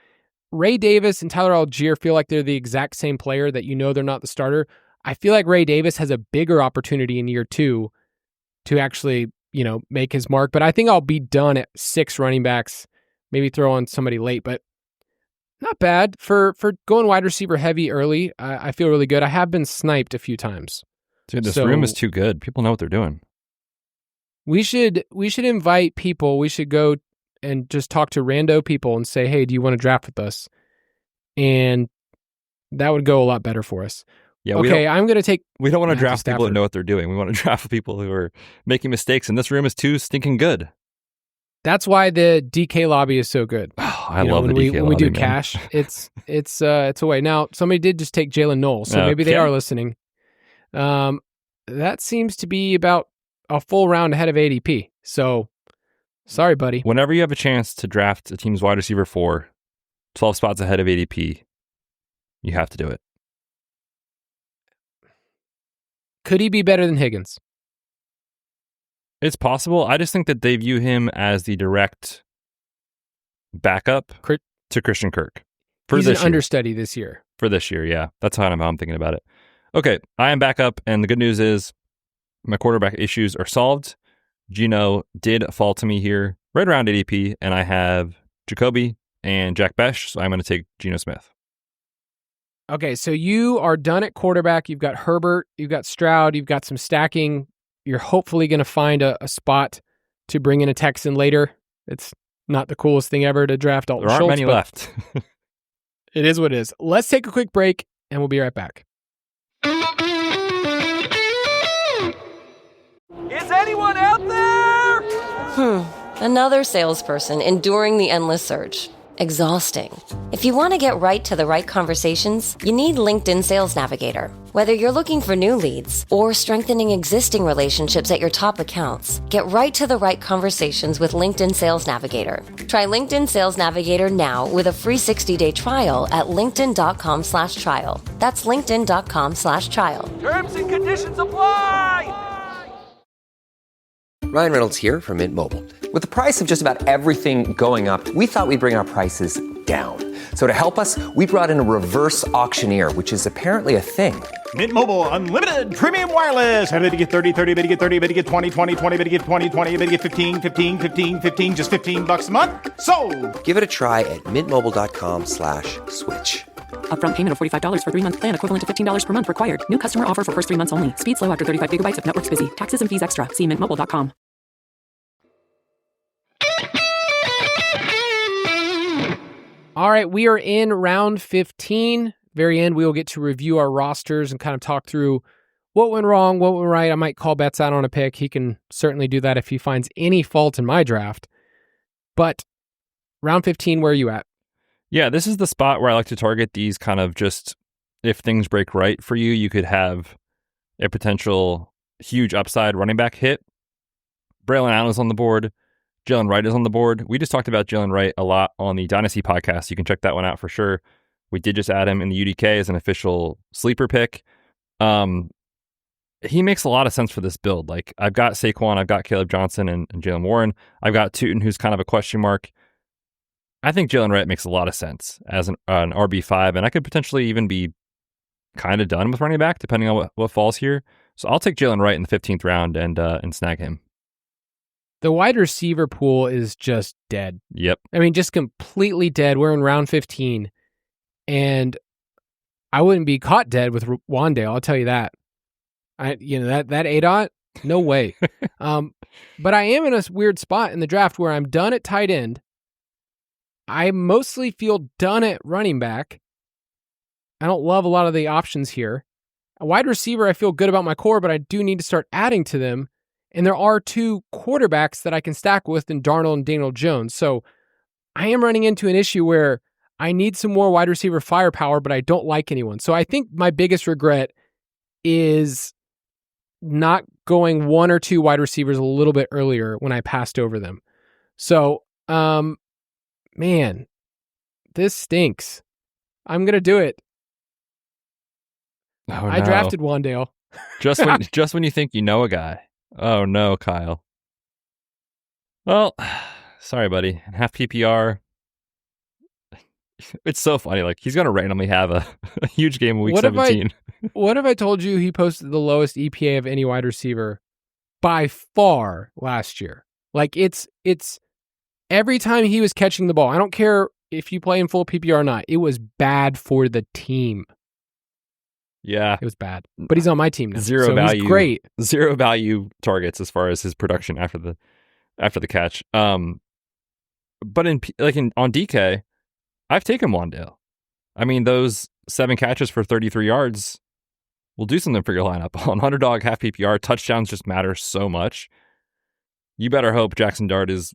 Ray Davis and Tyler Algier feel like they're the exact same player, that they're not the starter. I feel like Ray Davis has a bigger opportunity in year 2 to actually, make his mark, but I think I'll be done at 6 running backs, maybe throw on somebody late, but not bad for going wide receiver heavy early. I feel really good. I have been sniped a few times. Dude, this room is too good. People know what they're doing. We should invite people. We should go and just talk to rando people and say, hey, do you want to draft with us? And that would go a lot better for us. Yeah. I'm going to take. We don't want to draft people who know what they're doing. We want to draft people who are making mistakes. And this room is too stinking good. That's why the DK lobby is so good. Oh, I love the DK lobby. When we do man. cash, it's a way. Now, somebody did just take Jalen Noel, so maybe they are listening. That seems to be about a full round ahead of ADP. So, sorry, buddy. Whenever you have a chance to draft a team's wide receiver 4, 12 spots ahead of ADP, you have to do it. Could he be better than Higgins? It's possible. I just think that they view him as the direct backup to Christian Kirk. He's an understudy this year. For this year, yeah. That's how I'm thinking about it. Okay, I am back up, and the good news is my quarterback issues are solved. Geno did fall to me here right around ADP, and I have Jacoby and Jack Besh, so I'm going to take Geno Smith. Okay, so you are done at quarterback. You've got Herbert, you've got Stroud, you've got some stacking. You're hopefully going to find a spot to bring in a Texan later. It's not the coolest thing ever to draft Dalton Schultz. There aren't many left. It is what it is. Let's take a quick break, and we'll be right back. Is anyone out there? Another salesperson enduring the endless search. Exhausting. If you want to get right to the right conversations, you need LinkedIn Sales Navigator. Whether you're looking for new leads or strengthening existing relationships at your top accounts, get right to the right conversations with LinkedIn Sales Navigator. Try LinkedIn Sales Navigator now with a free 60-day trial at linkedin.com/trial. That's linkedin.com/trial. Terms and conditions apply! Ryan Reynolds here from Mint Mobile. With the price of just about everything going up, we thought we'd bring our prices down. So to help us, we brought in a reverse auctioneer, which is apparently a thing. Mint Mobile Unlimited Premium Wireless. How to get 30, 30, bit to get 30, bit to get 20, 20, 20, bit to get 20, 20, bit to get 15, 15, 15, 15, just $15 a month? Sold! Give it a try at mintmobile.com/switch. Upfront payment of $45 for 3-month plan, equivalent to $15 per month required. New customer offer for first 3 months only. Speed slow after 35 gigabytes if network's busy. Taxes and fees extra. See mintmobile.com. All right, we are in round 15. Very end, we will get to review our rosters and kind of talk through what went wrong, what went right. I might call Betz out on a pick. He can certainly do that if he finds any fault in my draft. But round 15, where are you at? Yeah, this is the spot where I like to target these kind of just, if things break right for you, you could have a potential huge upside running back hit. Braylon Allen is on the board. Jalen Wright is on the board. We just talked about Jalen Wright a lot on the Dynasty podcast. You can check that one out for sure. We did just add him in the UDK as an official sleeper pick. He makes a lot of sense for this build. Like, I've got Saquon, I've got Caleb Johnson and Jalen Warren. I've got Tootin, who's kind of a question mark. I think Jalen Wright makes a lot of sense as an RB5, and I could potentially even be kind of done with running back, depending on what falls here. So I'll take Jalen Wright in the 15th round and snag him. The wide receiver pool is just dead. Yep. I mean, just completely dead. We're in round 15, and I wouldn't be caught dead with Wandale. I'll tell you that. That ADOT, no way. But I am in a weird spot in the draft where I'm done at tight end. I mostly feel done at running back. I don't love a lot of the options here. A wide receiver, I feel good about my core, but I do need to start adding to them. And there are 2 quarterbacks that I can stack with in Darnold and Daniel Jones. So I am running into an issue where I need some more wide receiver firepower, but I don't like anyone. So I think my biggest regret is not going 1 or 2 wide receivers a little bit earlier when I passed over them. So, man, this stinks. I'm going to do it. Oh, I drafted Wandale. Just when you think you know a guy. Oh no, Kyle. Well, sorry, buddy. Half PPR. It's so funny. Like, he's going to randomly have a huge game in week 17. What if I told you he posted the lowest EPA of any wide receiver by far last year? Like, it's every time he was catching the ball, I don't care if you play in full PPR or not, it was bad for the team. Yeah. It was bad. But he's on my team now. Zero so value. He's great. Zero value targets as far as his production after the catch. But on DK, I've taken Wandale. I mean, those 7 catches for 33 yards will do something for your lineup. On Underdog, half PPR, touchdowns just matter so much. You better hope Jackson Dart is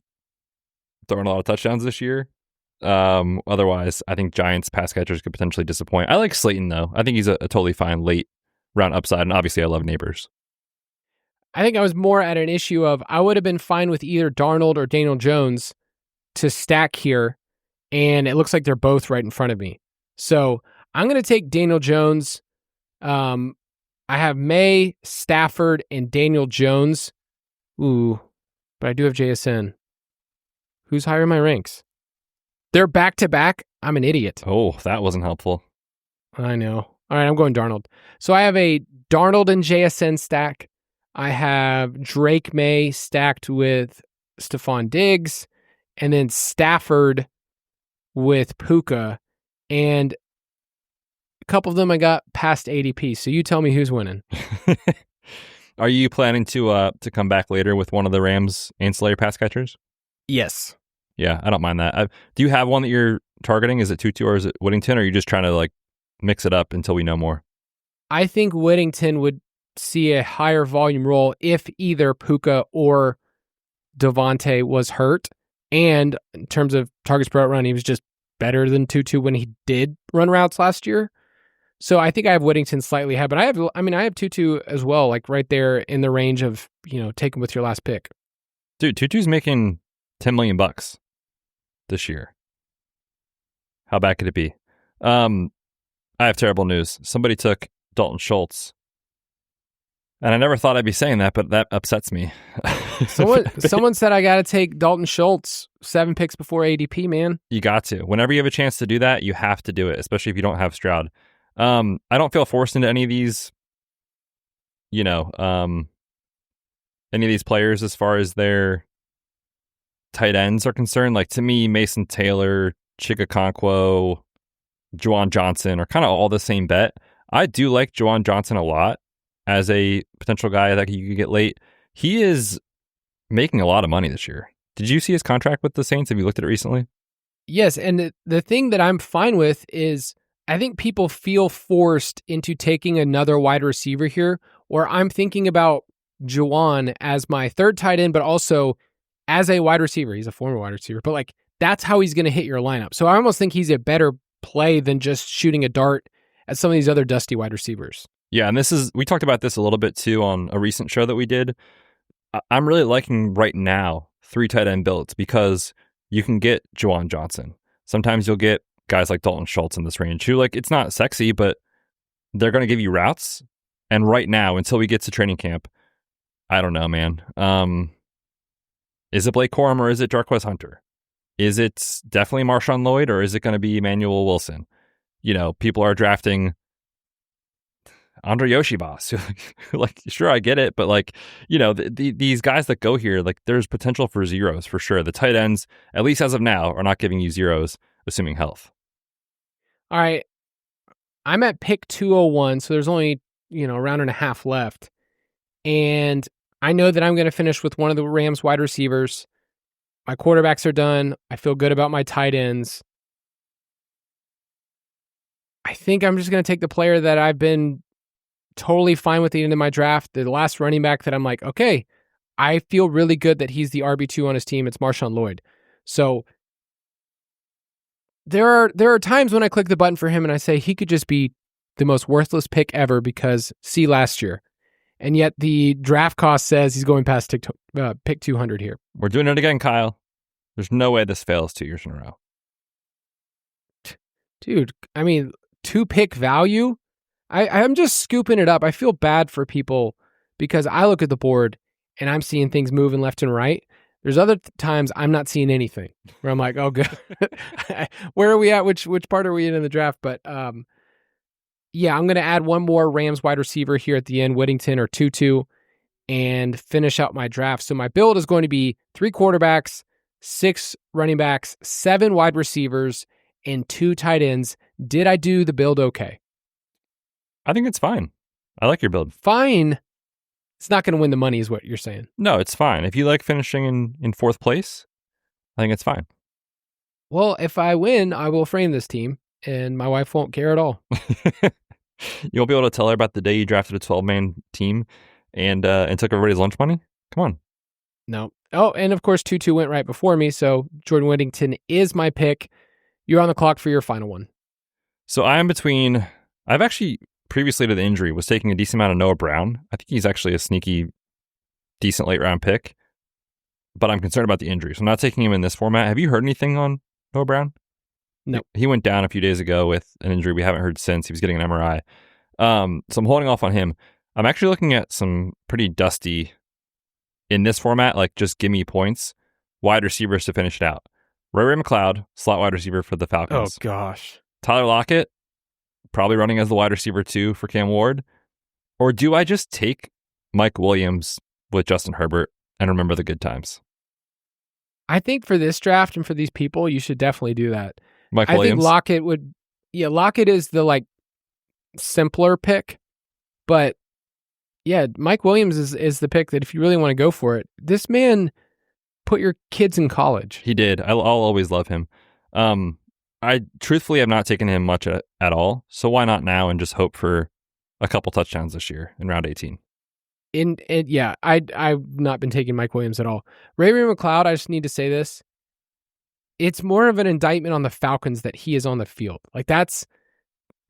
throwing a lot of touchdowns this year. Otherwise, I think Giants pass catchers could potentially disappoint. I like Slayton, though. I think he's a totally fine late round upside, and obviously I love Neighbors. I think I was more at an issue of I would have been fine with either Darnold or Daniel Jones to stack here, and it looks like they're both right in front of me. So I'm going to take Daniel Jones. I have May, Stafford, and Daniel Jones. Ooh, but I do have JSN. Who's higher in my ranks? They're back-to-back. I'm an idiot. Oh, that wasn't helpful. I know. All right, I'm going Darnold. So I have a Darnold and JSN stack. I have Drake May stacked with Stephon Diggs, and then Stafford with Puka. And a couple of them I got past ADP. So you tell me who's winning. Are you planning to come back later with one of the Rams ancillary pass catchers? Yes. Yeah, I don't mind that. Do you have one that you're targeting? Is it Tutu or is it Whittington? Or are you just trying to like mix it up until we know more? I think Whittington would see a higher volume role if either Puka or Devontae was hurt. And in terms of targets per route run, he was just better than Tutu when he did run routes last year. So I think I have Whittington slightly ahead, but I have Tutu as well, like right there in the range of, take him with your last pick. Dude, Tutu's making $10 million this year. How bad could it be? I have terrible news. Somebody took Dalton Schultz. And I never thought I'd be saying that, but that upsets me. Someone said I got to take Dalton Schultz 7 picks before ADP, man. You got to. Whenever you have a chance to do that, you have to do it, especially if you don't have Stroud. I don't feel forced into any of these, any of these players as far as their tight ends are concerned. Like, to me, Mason Taylor, Chikakonkwo, Juwan Johnson are kind of all the same bet. I do like Juwan Johnson a lot as a potential guy that you could get late. He is making a lot of money this year. Did you see his contract with the Saints? Have you looked at it recently? Yes, and the thing that I'm fine with is I think people feel forced into taking another wide receiver here, or I'm thinking about Juwan as my third tight end, but also as a wide receiver. He's a former wide receiver, but like that's how he's going to hit your lineup. So I almost think he's a better play than just shooting a dart at some of these other dusty wide receivers. Yeah, and we talked about this a little bit too on a recent show that we did. I'm really liking right now 3 tight end builds because you can get Juwan Johnson. Sometimes you'll get guys like Dalton Schultz in this range who, like, it's not sexy, but they're going to give you routes. And right now, until we get to training camp, I don't know, man. Is it Blake Corum or is it Jarquez Hunter? Is it definitely Marshawn Lloyd or is it going to be Emmanuel Wilson? People are drafting Andre Yoshibas. Like, sure, I get it, but like, these guys that go here, like, there's potential for zeros for sure. The tight ends, at least as of now, are not giving you zeros, assuming health. All right. I'm at pick 201, so there's only, a round and a half left. And I know that I'm going to finish with one of the Rams wide receivers. My quarterbacks are done. I feel good about my tight ends. I think I'm just going to take the player that I've been totally fine with the end of my draft. The last running back that I'm like, okay, I feel really good that he's the RB2 on his team. It's Marshawn Lloyd. So there are times when I click the button for him and I say he could just be the most worthless pick ever because see last year. And yet the draft cost says he's going past pick 200 here. We're doing it again, Kyle. There's no way this fails 2 years in a row. Dude, 2 pick value. I'm just scooping it up. I feel bad for people because I look at the board and I'm seeing things moving left and right. There's other times I'm not seeing anything where I'm like, oh, good. Where are we at? Which part are we in the draft? But yeah, I'm going to add one more Rams wide receiver here at the end, Whittington or Tutu, and finish out my draft. So my build is going to be 3 quarterbacks, 6 running backs, 7 wide receivers, and 2 tight ends. Did I do the build okay? I think it's fine. I like your build. Fine. It's not going to win the money is what you're saying. No, it's fine. If you like finishing in 4th place, I think it's fine. Well, if I win, I will frame this team, and my wife won't care at all. You won't be able to tell her about the day you drafted a 12-man team and took everybody's lunch money? Come on. No. Oh, and of course, Tutu went right before me, so Jordan Whittington is my pick. You're on the clock for your final one. So I am between... I've actually... previously to the injury, was taking a decent amount of Noah Brown. I think he's actually a sneaky, decent late round pick, but I'm concerned about the injury. So I'm not taking him in this format. Have you heard anything on Noah Brown? No. He went down a few days ago with an injury we haven't heard since. He was getting an MRI. So I'm holding off on him. I'm actually looking at some pretty dusty in this format, like just give me points, wide receivers to finish it out. Ray McLeod, slot wide receiver for the Falcons. Oh, gosh. Tyler Lockett, probably running as the wide receiver 2 for Cam Ward. Or do I just take Mike Williams with Justin Herbert and remember the good times? I think for this draft and for these people, you should definitely do that. Mike I Williams? think Lockett would... Yeah, Lockett is the, simpler pick. But, yeah, Mike Williams is the pick that if you really want to go for it, this man put your kids in college. He did. I'll always love him. I truthfully have not taken him much at all, so why not now and just hope for a couple touchdowns this year in round 18? Yeah, I've not been taking Mike Williams at all. Ray McLeod, I just need to say this. It's more of an indictment on the Falcons that he is on the field. Like that's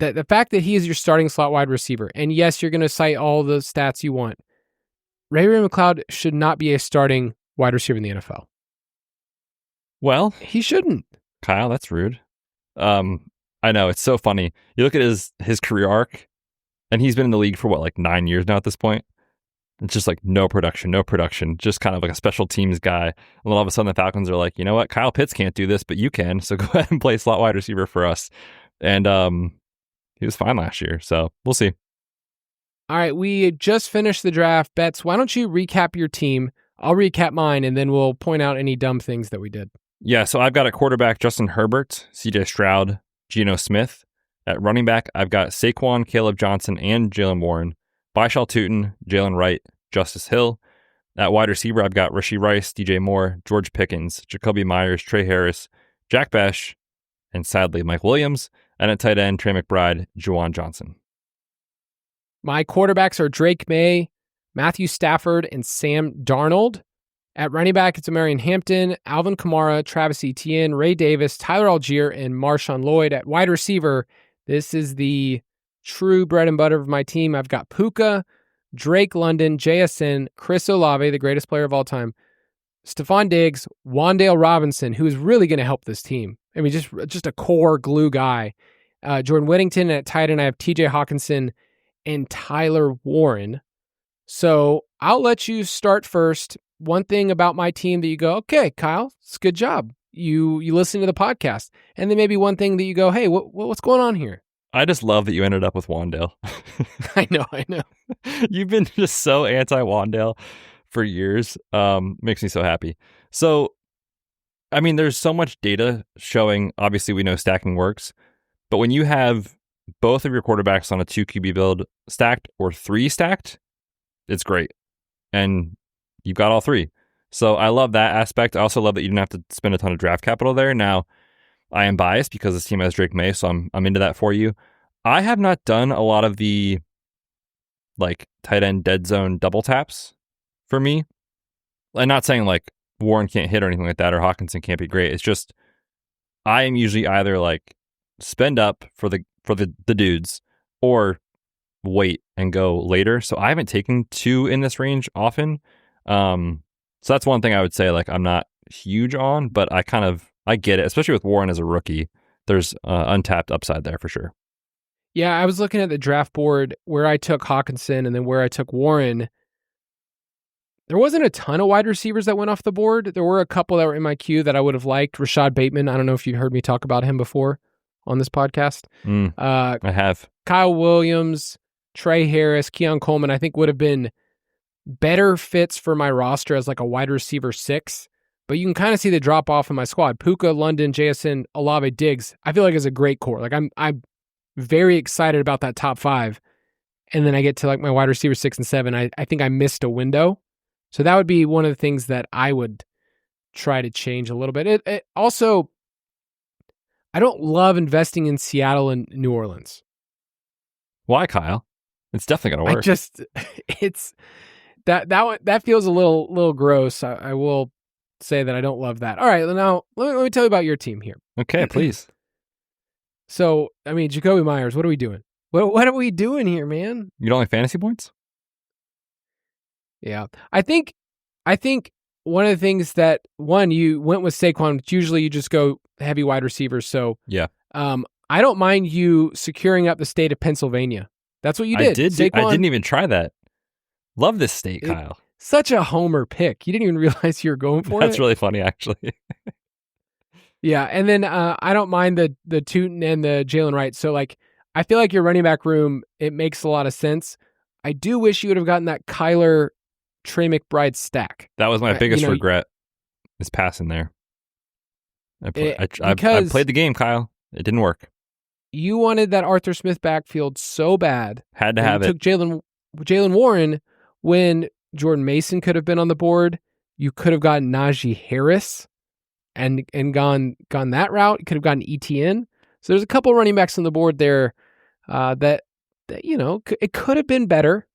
the fact that he is your starting slot wide receiver, and yes, you're going to cite all the stats you want, Ray-Ray McCloud should not be a starting wide receiver in the NFL. Well, he shouldn't. Kyle, that's rude. I know, it's so funny. You look at his career arc, and he's been in the league for what, like 9 years now at this point? It's just like no production, just kind of like a special teams guy. And then all of a sudden the Falcons are like, you know what? Kyle Pitts can't do this, but you can. So go ahead and play slot wide receiver for us. And he was fine last year. So we'll see. All right. We just finished the draft. Betz, why don't you recap your team? I'll recap mine, and then we'll point out any dumb things that we did. Yeah. So I've got at quarterback Justin Herbert, CJ Stroud, Geno Smith. At running back, I've got Saquon, Caleb Johnson, and Jalen Warren. Bishal Tootin, Jalen Wright, Justice Hill. At wide receiver, I've got Rashee Rice, DJ Moore, George Pickens, Jacoby Myers, Trey Harris, Jack Besh, and sadly, Mike Williams. And at tight end, Trey McBride, Juwan Johnson. My quarterbacks are Drake May, Matthew Stafford, and Sam Darnold. At running back, it's Amarian Hampton, Alvin Kamara, Travis Etienne, Ray Davis, Tyler Algier, and Marshawn Lloyd. At wide receiver, this is the true bread and butter of my team. I've got Puka, Drake London, JSN, Chris Olave, the greatest player of all time, Stephon Diggs, Wan'Dale Robinson, who is really going to help this team. I mean, just a core glue guy. Jordan Whittington. At tight end, I have TJ Hawkinson and Tyler Warren. So I'll let you start first. One thing about my team that you go, okay, Kyle, it's a good job. You listen to the podcast. And then maybe one thing that you go, hey, what's going on here? I just love that you ended up with Wan'Dale. I know. You've been just so anti-Wan'Dale for years. Makes me so happy. So, I mean, there's so much data showing, obviously we know stacking works, but when you have both of your quarterbacks on a 2 QB build stacked or 3 stacked, it's great. And you've got all 3. So I love that aspect. I also love that you didn't have to spend a ton of draft capital there. Now, I am biased because this team has Drake May, so I'm into that for you. I have not done a lot of the like tight end dead zone double taps for me. I'm not saying like Warren can't hit or anything like that, or Hawkinson can't be great. It's just I am usually either like spend up for the dudes or wait and go later. So I haven't taken 2 in this range often. So that's one thing I would say like I'm not huge on, but I get it, especially with Warren as a rookie. There's untapped upside there for sure. Yeah, I was looking at the draft board where I took Hawkinson and then where I took Warren. There wasn't a ton of wide receivers that went off the board. There were a couple that were in my queue that I would have liked. Rashad Bateman, I don't know if you'd heard me talk about him before on this podcast. I have. Kyle Williams, Trey Harris, Keon Coleman, I think would have been better fits for my roster as like a wide receiver 6. But you can kind of see the drop off in my squad. Puka, London, JSN, Olave, Diggs. I feel like it's a great core. Like I'm very excited about that top 5. And then I get to like my wide receiver 6 and 7. I think I missed a window. So that would be one of the things that I would try to change a little bit. It also, I don't love investing in Seattle and New Orleans. Why, Kyle? It's definitely gonna work. It's that feels a little gross. I will say that I don't love that. All right, now let me tell you about your team here. Okay, please. So, I mean, Jacoby Myers, what are we doing? What are we doing here, man? You don't like fantasy points? Yeah. I think one of the things that, one, you went with Saquon, which usually you just go heavy wide receivers. So, yeah. I don't mind you securing up the state of Pennsylvania. That's what you did. I didn't even try that. Love this state, Kyle. Such a homer pick. You didn't even realize you were going for it. That's really funny, actually. Yeah, and then I don't mind the Tootin and the Jalen Wright. So, like, I feel like your running back room, it makes a lot of sense. I do wish you would have gotten that Kyler Trey McBride stack. That was my biggest regret, is passing there. I played the game, Kyle. It didn't work. You wanted that Arthur Smith backfield so bad. Had to have it. You took Jalen Warren when Jordan Mason could have been on the board. You could have gotten Najee Harris and gone that route. You could have gotten ETN. So there's a couple running backs on the board there that it could have been better.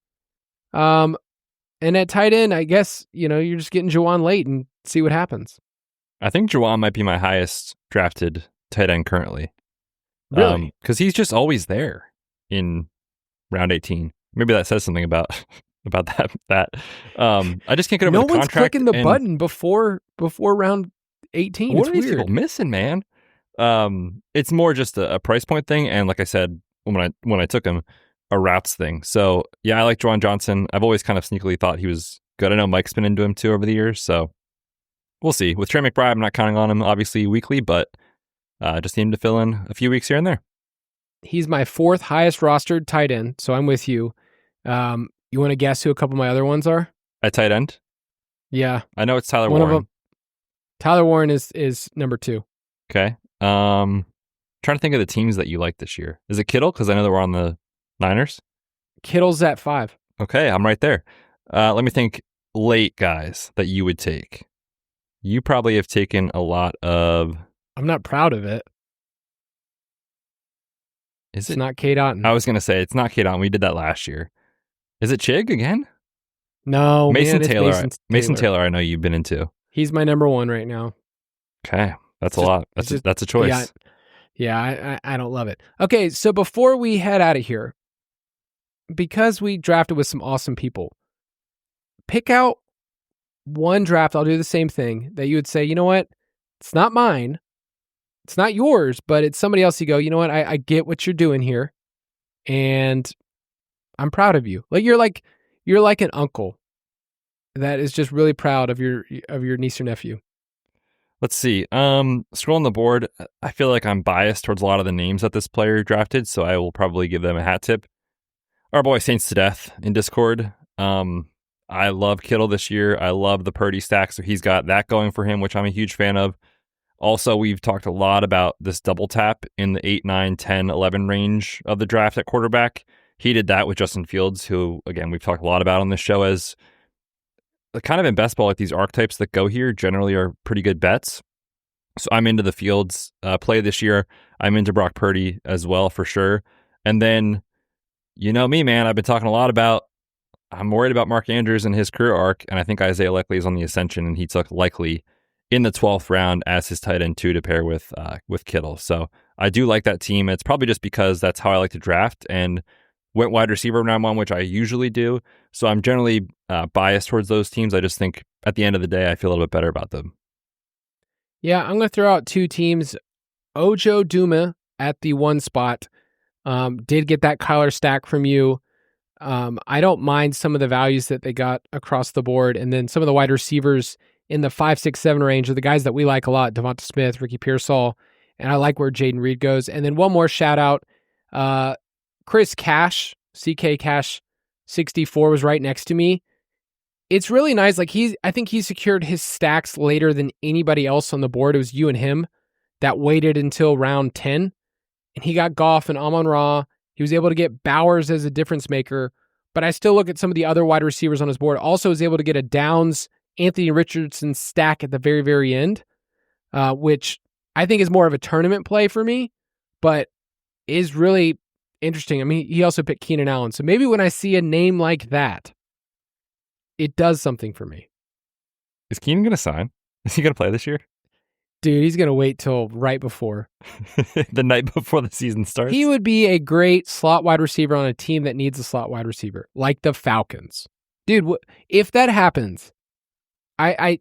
And at tight end, I guess, you're just getting Juwan late and see what happens. I think Juwan might be my highest drafted tight end currently. Really? Because he's just always there in round 18. Maybe that says something about that. I just can't get over the contract. No one's clicking the button before round 18. What it's are these weird. people missing, man? It's more just a price point thing, and like I said when I took him, a routes thing. So yeah, I like Juwan Johnson. I've always kind of sneakily thought he was good. I know Mike's been into him too over the years, so we'll see. With Trey McBride, I'm not counting on him obviously weekly, but just need him to fill in a few weeks here and there. He's my 4th highest rostered tight end, so I'm with you. You want to guess who a couple of my other ones are? At tight end? Yeah. I know it's Tyler One Warren. of them. Tyler Warren is number 2. Okay. Trying to think of the teams that you like this year. Is it Kittle? Because I know that we're on the Niners. Kittle's at 5. Okay, I'm right there. Let me think. Late guys that you would take. You probably have taken a lot of... I'm not proud of it. It's not Cade Otton. I was going to say, it's not Cade Otton. We did that last year. Is it Chig again? No, Mason man, Taylor. It's Mason Taylor, I know you've been into. He's my number 1 right now. Okay, that's a lot. That's a choice. Yeah, I don't love it. Okay, so before we head out of here, because we drafted with some awesome people, pick out one draft. I'll do the same thing that you would say, you know what? It's not mine. It's not yours, but it's somebody else. You go, you know what? I get what you're doing here, and I'm proud of you. You're like an uncle that is just really proud of your niece or nephew. Let's see. Scrolling the board, I feel like I'm biased towards a lot of the names that this player drafted, so I will probably give them a hat tip. Our boy Saints to Death in Discord. I love Kittle this year. I love the Purdy stack, so he's got that going for him, which I'm a huge fan of. Also, we've talked a lot about this double tap in the 8, 9, 10, 11 range of the draft at quarterback. He did that with Justin Fields, who, again, we've talked a lot about on this show as kind of in best ball, like these archetypes that go here generally are pretty good bets. So I'm into the Fields play this year. I'm into Brock Purdy as well, for sure. And then, you know me, man, I've been talking a lot about, I'm worried about Mark Andrews and his career arc, and I think Isaiah Likely is on the ascension, and he took Likely in the 12th round as his tight end 2 to pair with Kittle. So I do like that team. It's probably just because that's how I like to draft, and went wide receiver in round 1, which I usually do. So I'm generally biased towards those teams. I just think at the end of the day, I feel a little bit better about them. Yeah, I'm going to throw out 2 teams. Ojo Duma at the 1 spot. Did get that Kyler stack from you. I don't mind some of the values that they got across the board. And then some of the wide receivers in the 5, 6, 7 range are the guys that we like a lot. Devonta Smith, Ricky Pearsall. And I like where Jaden Reed goes. And then one more shout out. Chris Cash, CK Cash 64 was right next to me. It's really nice. I think he secured his stacks later than anybody else on the board. It was you and him that waited until round 10. And he got Goff and Amon-Ra. He was able to get Bowers as a difference maker. But I still look at some of the other wide receivers on his board. Also was able to get a Downs, Anthony Richardson stack at the very, very end, which I think is more of a tournament play for me, but is really interesting. I mean, he also picked Keenan Allen. So maybe when I see a name like that, it does something for me. Is Keenan going to sign? Is he going to play this year? Dude, he's going to wait till right before. The night before the season starts? He would be a great slot wide receiver on a team that needs a slot wide receiver, like the Falcons. Dude, if that happens, I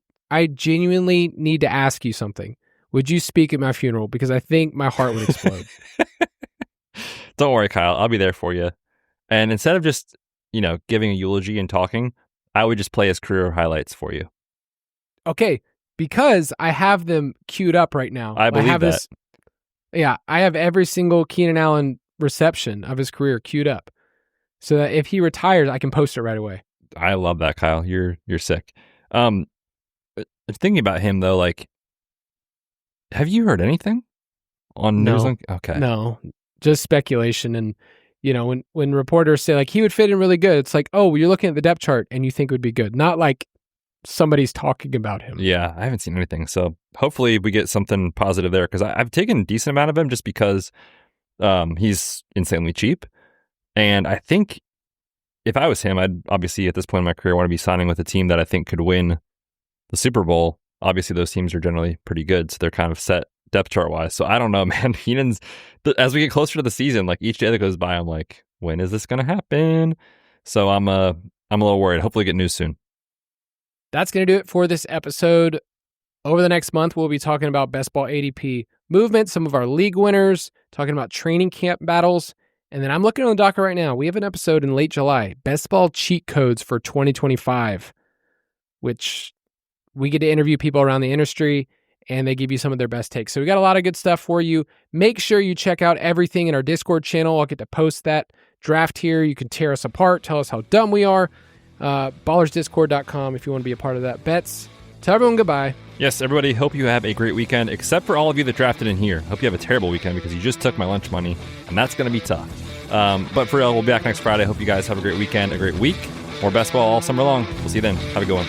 genuinely need to ask you something. Would you speak at my funeral? Because I think my heart would explode. Don't worry, Kyle. I'll be there for you. And instead of just, giving a eulogy and talking, I would just play his career highlights for you. Okay, because I have them queued up right now. I believe that. I have every single Keenan Allen reception of his career queued up. So that if he retires, I can post it right away. I love that, Kyle. You're sick. Thinking about him, though, have you heard anything on news? Okay. No, just speculation. And, when reporters say, he would fit in really good, it's oh, you're looking at the depth chart and you think it would be good. Not somebody's talking about him. Yeah, I haven't seen anything. So hopefully we get something positive there, because I've taken a decent amount of him just because he's insanely cheap. And I think if I was him, I'd obviously at this point in my career want to be signing with a team that I think could win the Super Bowl. Obviously, those teams are generally pretty good, so they're kind of set depth chart wise. So I don't know, man. Heenan's, as we get closer to the season, like each day that goes by, I'm like, when is this going to happen? So I'm a little worried. Hopefully get news soon. That's going to do it for this episode. Over the next month, we'll be talking about best ball ADP movement, some of our league winners, talking about training camp battles. And then I'm looking on the docket right now. We have an episode in late July, best ball cheat codes for 2025, which we get to interview people around the industry and they give you some of their best takes. So we got a lot of good stuff for you. Make sure you check out everything in our Discord channel. I'll get to post that draft here. You can tear us apart, tell us how dumb we are. ballersdiscord.com if you want to be a part of that. Betz, tell everyone goodbye. Yes, everybody, hope you have a great weekend, except for all of you that drafted in here. Hope you have a terrible weekend because you just took my lunch money, and that's going to be tough. But for real, we'll be back next Friday. Hope you guys have a great weekend, a great week. More best ball all summer long. We'll see you then. Have a good one.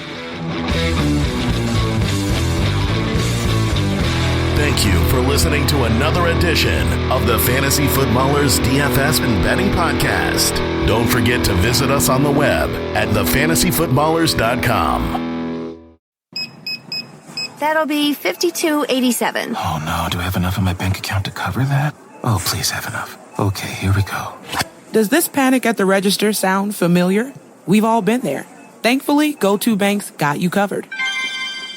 Thank you for listening to another edition of the Fantasy Footballers DFS and Betting Podcast. Don't forget to visit us on the web at thefantasyfootballers.com. That'll be $52.87. Oh no, do I have enough in my bank account to cover that? Oh, please have enough. Okay, here we go. Does this panic at the register sound familiar? We've all been there. Thankfully, GoToBank's got you covered.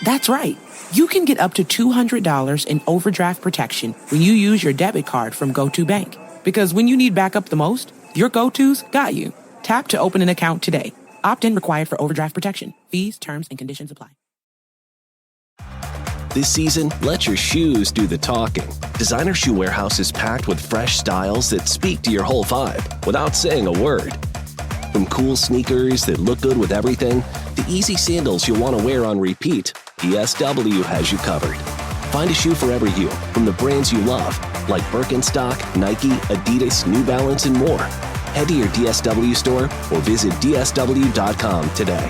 That's right. You can get up to $200 in overdraft protection when you use your debit card from GoToBank. Because when you need backup the most, your go-tos got you. Tap to open an account today. Opt-in required for overdraft protection. Fees, terms, and conditions apply. This season, let your shoes do the talking. Designer Shoe Warehouse is packed with fresh styles that speak to your whole vibe without saying a word. From cool sneakers that look good with everything, to easy sandals you'll want to wear on repeat, DSW has you covered. Find a shoe for every you from the brands you love, like Birkenstock, Nike, Adidas, New Balance, and more. Head to your DSW store or visit DSW.com today.